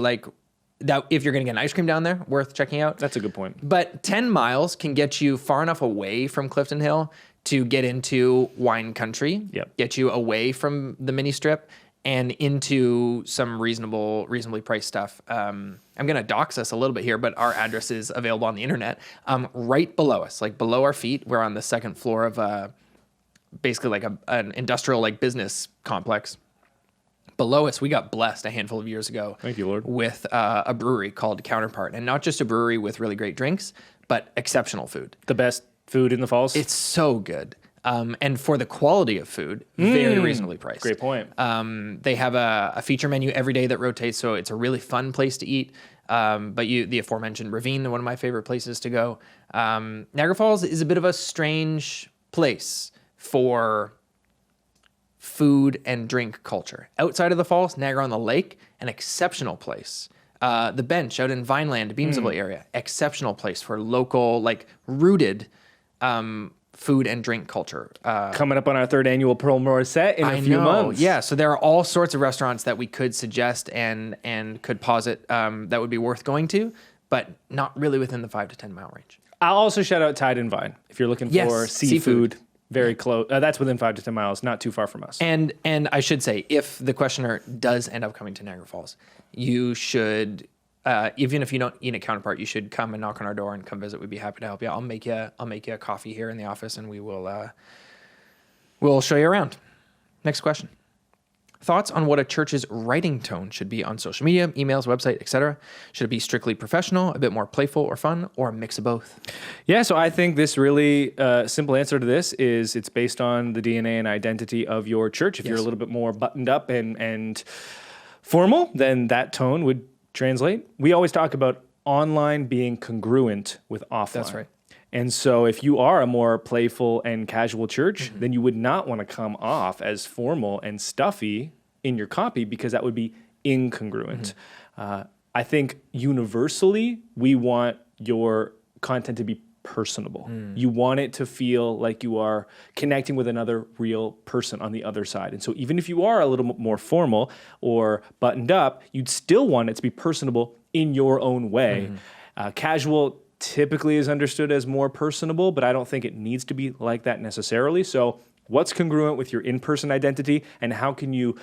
that if you're going to get an ice cream down there, worth checking out. That's a good point. But 10 miles can get you far enough away from Clifton Hill to get into wine country. Yep. Get you away from the mini strip and into some reasonably priced stuff. I'm going to dox us a little bit here, but our address is available on the internet. Right below us, below our feet, we're on the second floor of basically an industrial business complex. Below us, we got blessed a handful of years ago. Thank you, Lord. With a brewery called Counterpart. And not just a brewery with really great drinks, but exceptional food. The best food in the falls? It's so good. And for the quality of food, very reasonably priced. Great point. They have a feature menu every day that rotates, so it's a really fun place to eat. But the aforementioned Ravine, one of my favorite places to go. Niagara Falls is a bit of a strange place for food and drink culture. Outside of the falls, Niagara-on-the-Lake, an exceptional place. The Bench out in Vineland, Beamsville area, exceptional place for local, rooted food and drink culture. Coming up on our 3rd annual Pearl Morissette in a few months. Yeah, so there are all sorts of restaurants that we could suggest and could posit that would be worth going to, but not really within the 5 to 10 mile range. I'll also shout out Tide and Vine if you're looking for seafood. Very close. That's within 5 to 10 miles, not too far from us. And I should say, if the questioner does end up coming to Niagara Falls, you should, even if you don't eat at Counterpart, you should come and knock on our door and come visit. We'd be happy to help you. I'll make you a coffee here in the office, and we'll show you around. Next question. Thoughts on what a church's writing tone should be on social media, emails, website, etc. Should it be strictly professional, a bit more playful or fun, or a mix of both? Yeah, so I think this really simple answer to this is it's based on the DNA and identity of your church. If you're a little bit more buttoned up and formal, then that tone would translate. We always talk about online being congruent with offline. That's right. And so if you are a more playful and casual church, then you would not want to come off as formal and stuffy in your copy because that would be incongruent. I think universally, we want your content to be personable. You want it to feel like you are connecting with another real person on the other side. And so even if you are a little more formal or buttoned up, you'd still want it to be personable in your own way. Casual typically is understood as more personable, but I don't think it needs to be like that necessarily. So what's congruent with your in-person identity, and how can you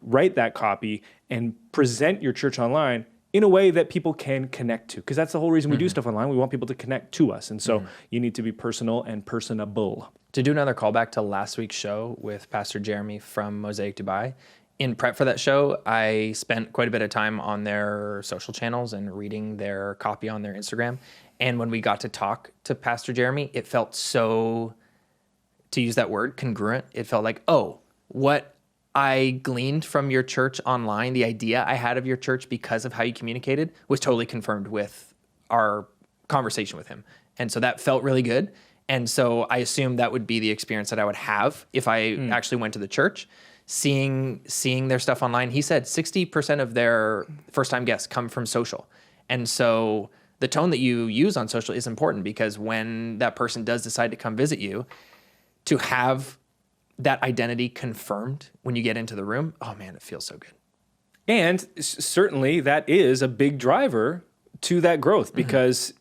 write that copy and present your church online in a way that people can connect to? Because that's the whole reason we do stuff online. We want people to connect to us. And so you need to be personal and personable. To do another callback to last week's show with Pastor Jeremy from Mosaic Dubai, in prep for that show, I spent quite a bit of time on their social channels and reading their copy on their Instagram. And when we got to talk to Pastor Jeremy, it felt so, to use that word, congruent. It felt like, oh, what I gleaned from your church online, the idea I had of your church because of how you communicated, was totally confirmed with our conversation with him. And so that felt really good. And so I assumed that would be the experience that I would have if I actually went to the church. Seeing their stuff online, he said 60% of their first-time guests come from social. And so the tone that you use on social is important, because when that person does decide to come visit you, to have that identity confirmed when you get into the room, oh man, it feels so good. And certainly that is a big driver to that growth, because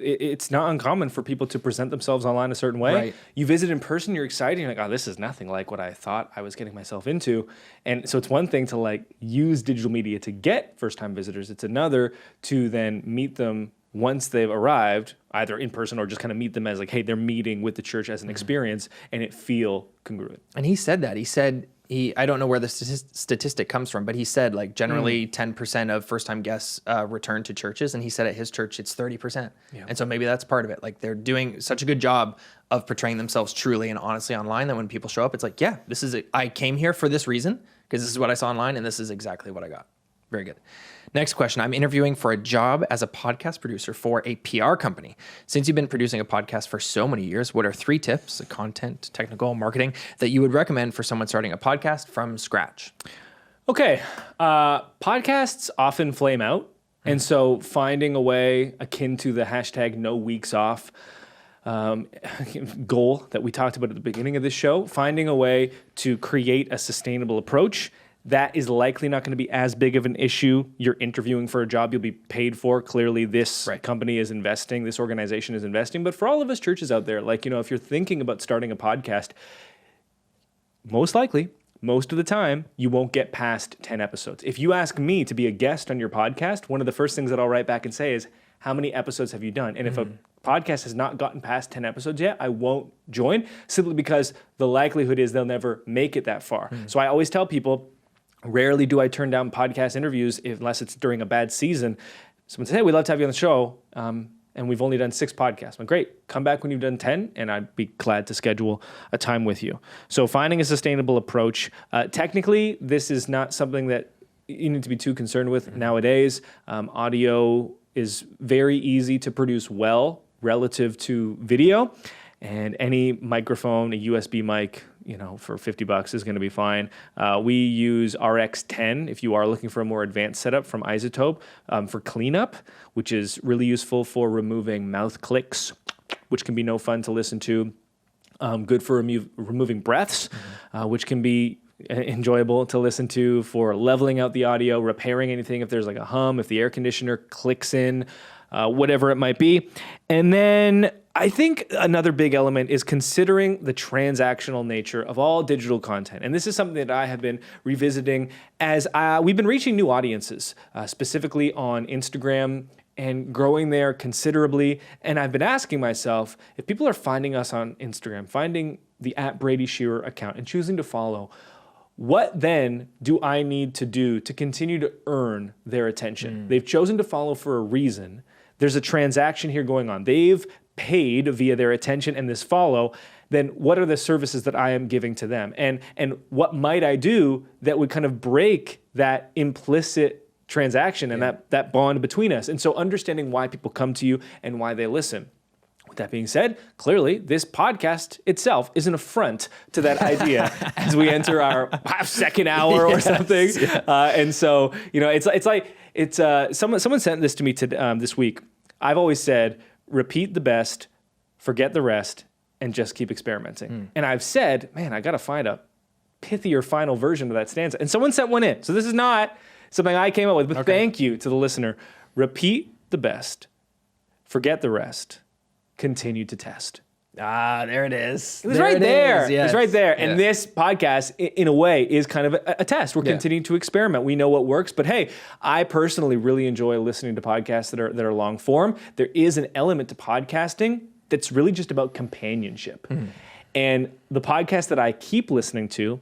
it's not uncommon for people to present themselves online a certain way. Right. You visit in person, you're excited, you're like, oh, this is nothing like what I thought I was getting myself into. And so it's one thing to like use digital media to get first-time visitors. It's another to then meet them once they've arrived, either in person or just kind of meet them as like, hey, they're meeting with the church as an experience, and it feel congruent. And he said that. He said, I don't know where the statistic comes from, but he said like generally 10% of first-time guests return to churches. And he said at his church, it's 30%. Yeah. And so maybe that's part of it. Like they're doing such a good job of portraying themselves truly and honestly online that when people show up, it's like, yeah, this is it. I came here for this reason because this is what I saw online and this is exactly what I got. Very good. Next question. I'm interviewing for a job as a podcast producer for a PR company. Since you've been producing a podcast for so many years, what are 3 tips, content, technical, marketing, that you would recommend for someone starting a podcast from scratch? Okay. Podcasts often flame out. And so finding a way akin to the hashtag no weeks off goal that we talked about at the beginning of this show, finding a way to create a sustainable approach that is likely not going to be as big of an issue. You're interviewing for a job you'll be paid for. Clearly, this company is investing, this organization is investing. But for all of us churches out there, like, if you're thinking about starting a podcast, most likely, most of the time, you won't get past 10 episodes. If you ask me to be a guest on your podcast, one of the first things that I'll write back and say is, how many episodes have you done? And if a podcast has not gotten past 10 episodes yet, I won't join, simply because the likelihood is they'll never make it that far. So I always tell people, rarely do I turn down podcast interviews unless it's during a bad season. Someone says, hey, we'd love to have you on the show, and we've only done 6 podcasts. I'm like, great, come back when you've done 10, and I'd be glad to schedule a time with you. So finding a sustainable approach. Technically, this is not something that you need to be too concerned with nowadays. Audio is very easy to produce well relative to video, and any microphone, a USB mic, for $50 is going to be fine. We use RX10 if you are looking for a more advanced setup from Isotope for cleanup, which is really useful for removing mouth clicks, which can be no fun to listen to. Good for removing breaths, which can be enjoyable to listen to, for leveling out the audio, repairing anything if there's like a hum, if the air conditioner clicks in, whatever it might be. And then I think another big element is considering the transactional nature of all digital content. And this is something that I have been revisiting as we've been reaching new audiences, specifically on Instagram, and growing there considerably. And I've been asking myself, if people are finding us on Instagram, finding the @BradyShearer account and choosing to follow, what then do I need to do to continue to earn their attention? They've chosen to follow for a reason. There's a transaction here going on. They've paid via their attention and this follow. Then what are the services that I am giving to them? And what might I do that would kind of break that implicit transaction and that bond between us? And so understanding why people come to you and why they listen. With that being said, clearly this podcast itself is an affront to that idea as we enter our second hour or something. Yeah. And so, someone sent this to me this week. I've always said, repeat the best, forget the rest, and just keep experimenting. And I've said, man, I got to find a pithier final version of that stanza. And someone sent one in. So this is not something I came up with, but thank you to the listener. Repeat the best, forget the rest, continue to test. Ah, there it is. It was right there. Yes. It's right there. Yeah. And this podcast, in a way, is kind of a test. We're continuing to experiment. We know what works. But hey, I personally really enjoy listening to podcasts that are long form. There is an element to podcasting that's really just about companionship. And the podcast that I keep listening to,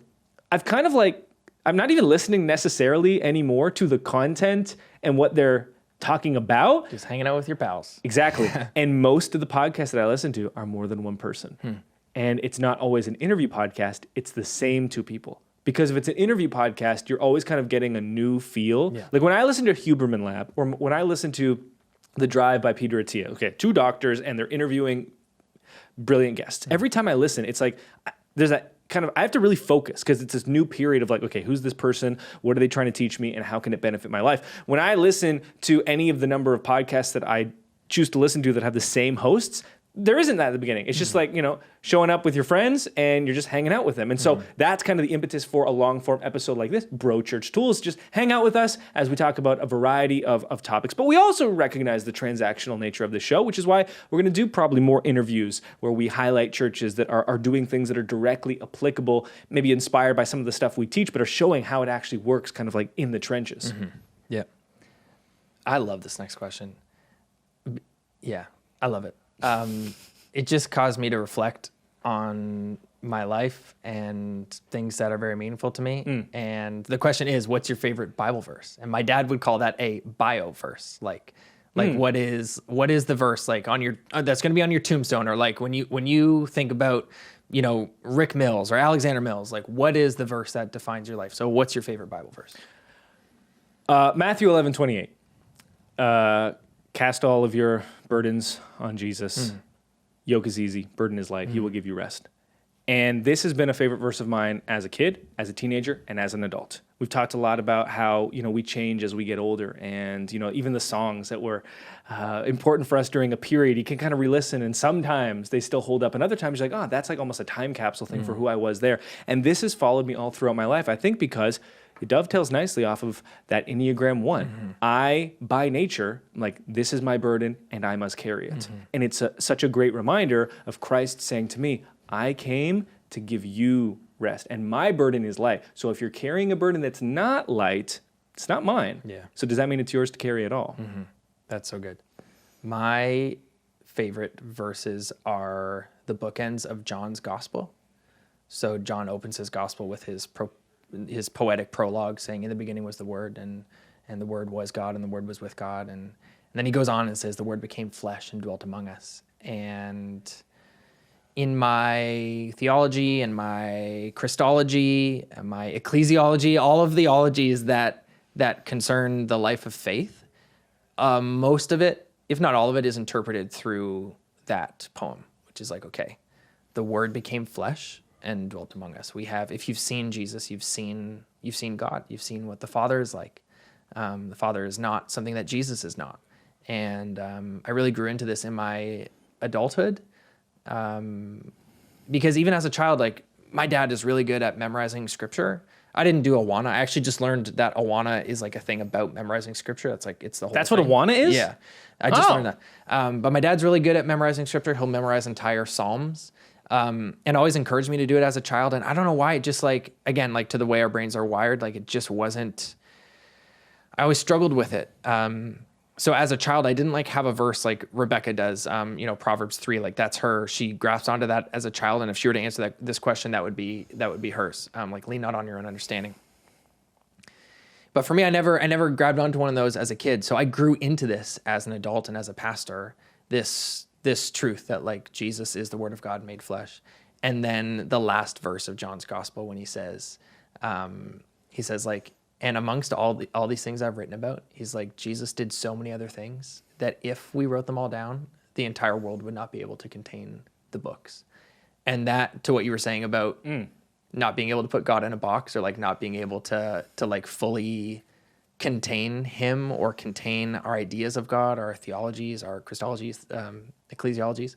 I've kind of like, I'm not even listening necessarily anymore to the content and what they're talking about. Just hanging out with your pals. Exactly. And most of the podcasts that I listen to are more than one person. And it's not always an interview podcast. It's the same two people. Because if it's an interview podcast, you're always kind of getting a new feel. Yeah. Like when I listen to Huberman Lab, or when I listen to The Drive by Peter Attia, okay, two doctors and they're interviewing brilliant guests. Every time I listen, it's like there's that kind of, I have to really focus because it's this new period of like, okay, who's this person? What are they trying to teach me? And how can it benefit my life? When I listen to any of the number of podcasts that I choose to listen to that have the same hosts, there isn't that at the beginning. It's just like, showing up with your friends and you're just hanging out with them. And so that's kind of the impetus for a long form episode like this, Bro Church Tools. Just hang out with us as we talk about a variety of topics. But we also recognize the transactional nature of the show, which is why we're going to do probably more interviews where we highlight churches that are doing things that are directly applicable, maybe inspired by some of the stuff we teach, but are showing how it actually works kind of like in the trenches. Yeah. I love this next question. Yeah, I love it. It just caused me to reflect on my life and things that are very meaningful to me. And the question is, what's your favorite Bible verse? And my dad would call that a bio verse. Like what is the verse like on your, that's going to be on your tombstone? Or like when you think about, Rick Mills or Alexander Mills, like what is the verse that defines your life? So what's your favorite Bible verse? Matthew 11:28. Cast all of your burdens on Jesus. Yoke is easy, burden is light. He will give you rest. And this has been a favorite verse of mine as a kid, as a teenager, and as an adult. We've talked a lot about how, we change as we get older. And, even the songs that were important for us during a period, you can kind of re-listen. And sometimes they still hold up. And other times you're like, oh, that's like almost a time capsule thing for who I was there. And this has followed me all throughout my life, I think, because it dovetails nicely off of that Enneagram 1. I, by nature, this is my burden and I must carry it. And it's such a great reminder of Christ saying to me, I came to give you rest and my burden is light. So if you're carrying a burden that's not light, it's not mine. Yeah. So does that mean it's yours to carry at all? That's so good. My favorite verses are the bookends of John's gospel. So John opens his gospel with his poetic prologue saying, in the beginning was the Word, and the Word was God, and the Word was with God. And then he goes on and says, the Word became flesh and dwelt among us. And in my theology and my Christology and my ecclesiology, all of the ologies that concern the life of faith, most of it, if not all of it, is interpreted through that poem, which is like, okay, the Word became flesh and dwelt among us. We have, if you've seen Jesus, you've seen God. You've seen what the Father is like. The Father is not something that Jesus is not. And I really grew into this in my adulthood because even as a child, like my dad is really good at memorizing scripture. I didn't do Awana. I actually just learned that Awana is like a thing about memorizing scripture. That's like, it's the whole That's thing. what Awana is? Yeah. I just learned that. But my dad's really good at memorizing scripture. He'll memorize entire Psalms. And always encouraged me to do it as a child. And I don't know why, it just like, again, like to the way our brains are wired, like it just wasn't, I always struggled with it. So as a child, I didn't like have a verse like Rebecca does, Proverbs 3, like that's her, she grasps onto that as a child. And if she were to answer this question, that would be hers. Like lean not on your own understanding. But for me, I never grabbed onto one of those as a kid. So I grew into this as an adult and as a pastor, this truth that like Jesus is the Word of God made flesh. And then the last verse of John's gospel, when he says like, and amongst all these things I've written about, he's like, Jesus did so many other things that if we wrote them all down, the entire world would not be able to contain the books. And that, to what you were saying about not being able to put God in a box, or like not being able to like fully contain him or contain our ideas of God, our theologies, our Christologies, ecclesiologies,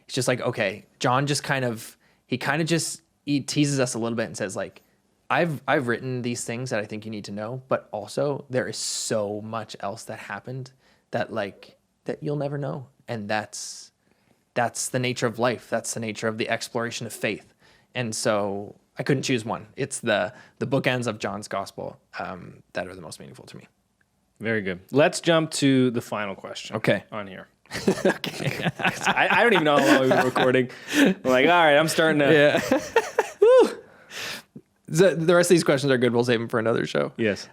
He's just like, okay, John just he teases us a little bit and says like, I've written these things that I think you need to know, but also there is so much else that happened that you'll never know. And that's the nature of life. That's the nature of the exploration of faith. And so I couldn't choose one. It's the bookends of John's gospel that are the most meaningful to me. Very good. Let's jump to the final question. Okay. On here. Okay. I don't even know how long we've been recording. I'm like, all right, I'm starting to. Yeah. The rest of these questions are good. We'll save them for another show. Yes.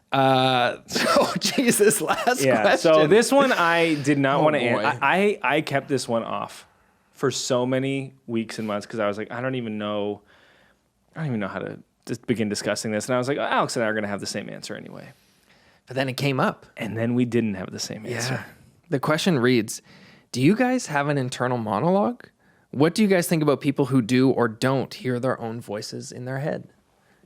Jesus, last question. So this one I did not want to boy. answer. I kept this one off for so many weeks and months because I was like, I don't even know how to just begin discussing this. And I was like, Alex and I are going to have the same answer anyway. But then it came up. And then we didn't have the same answer. Yeah. The question reads, do you guys have an internal monologue? What do you guys think about people who do or don't hear their own voices in their head?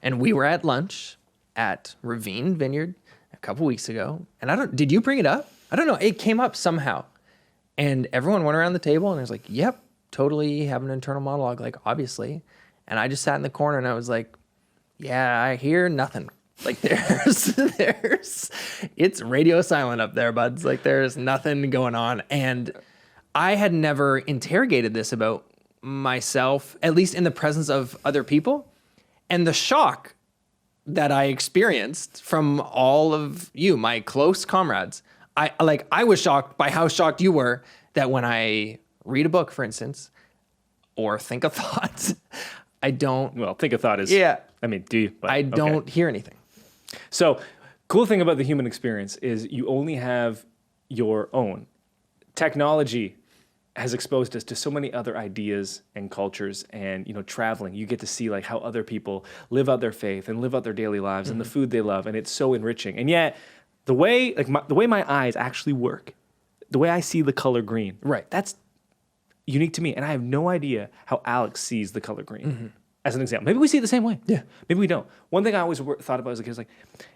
And we were at lunch at Ravine Vineyard a couple weeks ago. And did you bring it up? I don't know. It came up somehow. And everyone went around the table and I was like, yep, totally have an internal monologue, like obviously. And I just sat in the corner and I was like, yeah, I hear nothing. Like it's radio silent up there, buds. Like there's nothing going on. And I had never interrogated this about myself, at least in the presence of other people. And the shock that I experienced from all of you, my close comrades, I was shocked by how shocked you were that when I read a book, for instance, or think a thought, I don't. Well, think a thought is. Yeah. I mean, do you? But, I don't hear anything. So, cool thing about the human experience is you only have your own. Technology has exposed us to so many other ideas and cultures, and traveling, you get to see like how other people live out their faith and live out their daily lives and the food they love, and it's so enriching. And yet the way my eyes actually work, the way I see the color green, Right. that's unique to me, and I have no idea how Alex sees the color green. As an example, maybe we see it the same way. Yeah. Maybe we don't. One thing I always thought about as a kid is like,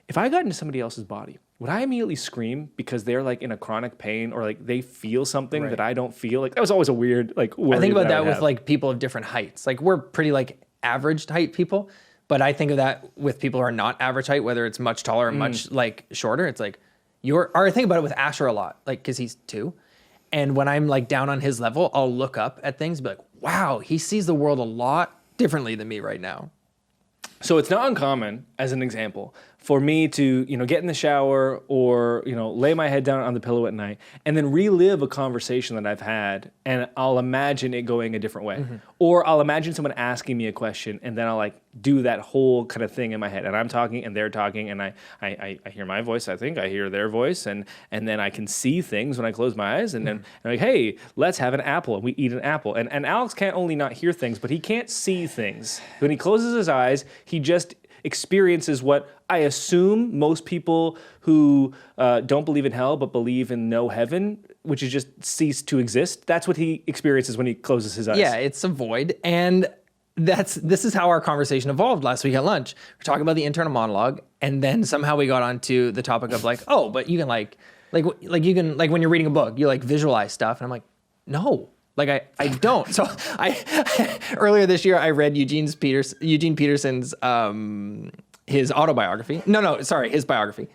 if I got into somebody else's body, would I immediately scream because they're like in a chronic pain or like they feel something Right. that I don't feel? Like that was always a weird worry I think about that would with have. like people of different heights. Like we're pretty like average height people, but I think of that with people who are not average height, whether it's much taller or much like shorter. It's like or I think about it with Asher a lot, like because he's 2. And when I'm like down on his level, I'll look up at things and be like, wow, he sees the world a lot differently than me right now. So it's not uncommon, as an example, for me to, get in the shower or, lay my head down on the pillow at night and then relive a conversation that I've had, and I'll imagine it going a different way. Or I'll imagine someone asking me a question and then I'll like do that whole kind of thing in my head. And I'm talking and they're talking and I hear my voice, I think, I hear their voice, and then I can see things when I close my eyes, and then I'm like, hey, let's have an apple, and we eat an apple. And Alex can't only not hear things, but he can't see things. When he closes his eyes, he just experiences what I assume most people who don't believe in hell but believe in no heaven, which is just cease to exist. That's what he experiences when he closes his eyes. Yeah, it's a void. And this is how our conversation evolved last week at lunch. We're talking about the internal monologue, and then somehow we got onto the topic of like, oh, but you can like you can like when you're reading a book, you like visualize stuff. And I'm like, no. Like I don't. So I earlier this year I read Eugene Peterson's his autobiography. His biography.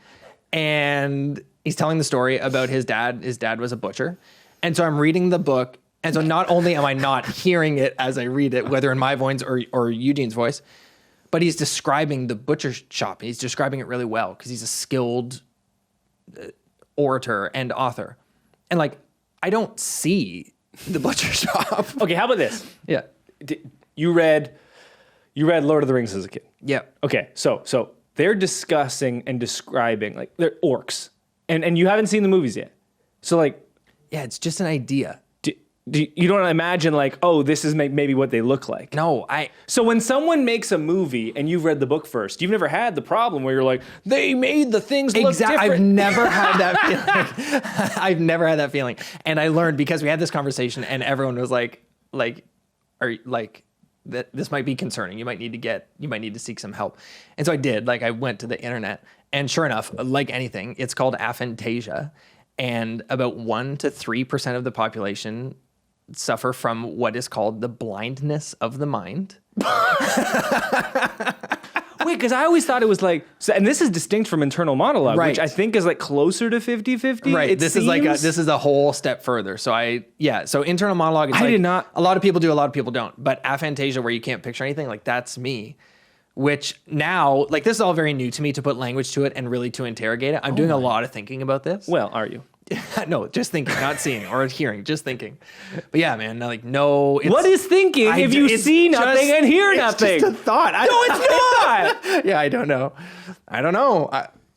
And he's telling the story about his dad. His dad was a butcher. And so I'm reading the book. And so not only am I not hearing it as I read it, whether in my voice or Eugene's voice, but he's describing the butcher shop. He's describing it really well because he's a skilled orator and author. And like, I don't see the butcher shop. Okay, how about this? Yeah. You read Lord of the Rings as a kid. Yeah. Okay, so they're discussing and describing, like, they're orcs. And you haven't seen the movies yet. So, like... Yeah, it's just an idea. You don't imagine, like, oh, this is maybe what they look like. No, So when someone makes a movie and you've read the book first, you've never had the problem where you're like, they made the things look different. I've never had that feeling. I've never had that feeling. And I learned because we had this conversation and everyone was like, that this might be concerning. You might need to seek some help. And so I did. Like I went to the internet, and sure enough, like anything, it's called aphantasia. And about 1% to 3% of the population suffer from what is called the blindness of the mind. Wait, because I always thought it was like, so, and this is distinct from internal monologue, Right. which I think is like closer to 50-50. Right. This seems. is a whole step further. So so internal monologue is I did not. A lot of people do, a lot of people don't. But aphantasia, where you can't picture anything, like that's me. Which now, like this is all very new to me to put language to it and really to interrogate it. I'm doing a lot of thinking about this. Well, are you? No, just thinking, not seeing or hearing, just thinking. But yeah, man, like no. What is thinking if you see nothing and hear nothing? It's just a thought. No, it's not. Yeah, I don't know.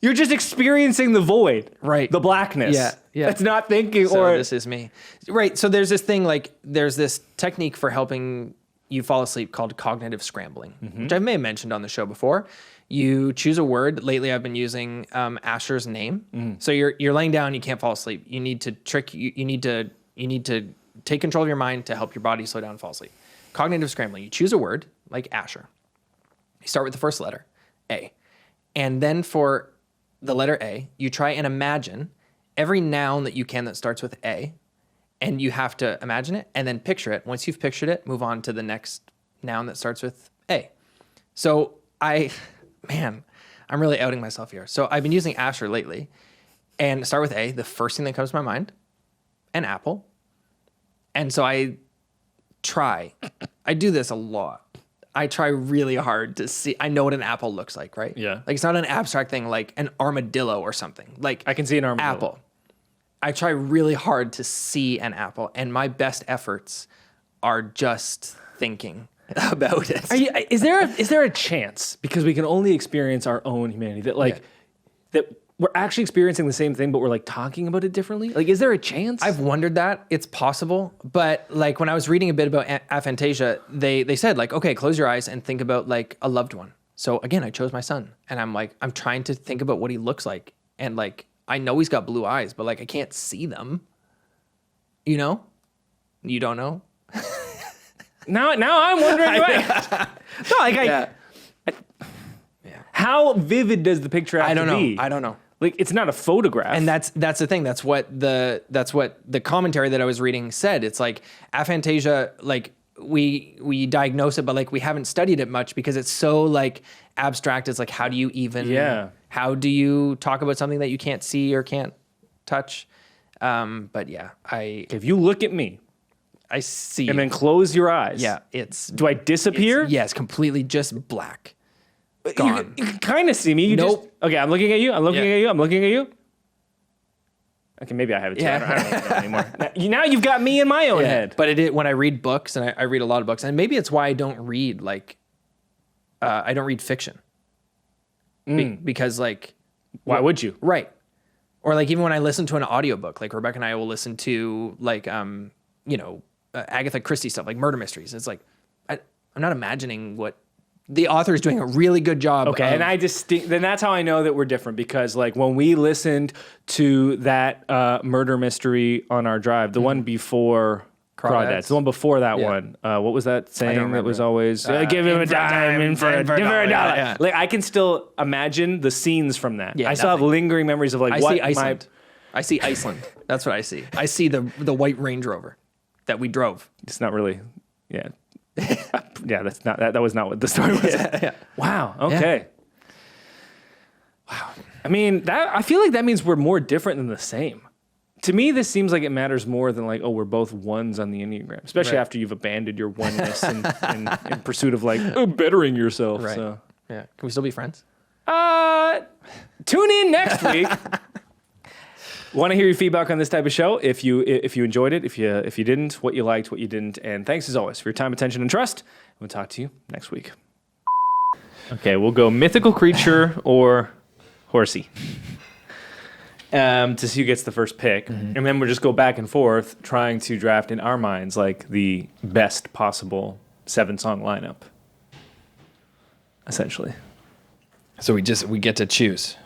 You're just experiencing the void, Right. The blackness. Yeah. It's not thinking So or this is me. Right. So there's this thing, like there's this technique for helping you fall asleep called cognitive scrambling, which I may have mentioned on the show before. You choose a word. Lately, I've been using Asher's name. So you're laying down, you can't fall asleep. You need to you need to take control of your mind to help your body slow down and fall asleep. Cognitive scrambling. You choose a word like Asher. You start with the first letter, A, and then for the letter A, you try and imagine every noun that you can that starts with A. And you have to imagine it and then picture it. Once you've pictured it, move on to the next noun that starts with A. So I'm really outing myself here. So I've been using Asher lately and start with A, the first thing that comes to my mind, an apple. And so I do this a lot. I try really hard to see, I know what an apple looks like, right? Yeah. Like it's not an abstract thing like an armadillo or something. Like I can see an armadillo. apple. I try really hard to see an apple, and my best efforts are just thinking about it. Is there a chance, because we can only experience our own humanity, that that we're actually experiencing the same thing, but we're like talking about it differently? Like, is there a chance? I've wondered that. It's possible. But like when I was reading a bit about aphantasia, they said like, okay, close your eyes and think about like a loved one. So again, I chose my son, and I'm trying to think about what he looks like, and like, I know he's got blue eyes, but like I can't see them. You know? You don't know? Now I'm wondering. No, like how vivid does the picture have to be? I don't know. Like it's not a photograph. And that's the thing. That's what the commentary that I was reading said. It's like aphantasia, like we diagnose it, but like we haven't studied it much because it's so like abstract. It's like, how do you even how do you talk about something that you can't see or can't touch? But yeah, if you look at me, I see, and then close your eyes. Yeah, do I disappear? Yes, completely just black. Gone. You can kind of see me. You Nope. just okay. I'm looking at you. I'm looking at you. I'm looking at you. Okay, maybe I have it too. Yeah. I don't know anymore. Now you've got me in my own head. But when I read books, and I read a lot of books, and maybe it's why I don't read I don't read fiction. Because like, why would you? Right. Or like even when I listen to an audiobook, like Rebecca and I will listen to like Agatha Christie stuff, like murder mysteries. It's like I'm not imagining what the author is doing a really good job. Okay, and then that's how I know that we're different, because like when we listened to that murder mystery on our drive, the one before Crawdads, the one before that one, what was that saying that was always give him a dime in for a dollar? Yeah. Like I can still imagine the scenes from that. I still have lingering memories of like I see Iceland. That's what I see. I see the white Range Rover that we drove. It's not really, yeah. That's not that was not what the story was. Wow. Okay. Wow. I mean, I feel like that means we're more different than the same. To me, this seems like it matters more than like, oh, we're both ones on the Enneagram, especially after you've abandoned your oneness in pursuit of like bettering yourself. Right. So. Yeah. Can we still be friends? Tune in next week. Want to hear your feedback on this type of show? If you enjoyed it, if you didn't, what you liked, what you didn't, and thanks as always for your time, attention, and trust. We'll talk to you next week. Okay, we'll go mythical creature or horsey. To see who gets the first pick, and then we'll just go back and forth trying to draft in our minds like the best possible 7-song lineup. Essentially. So we get to choose.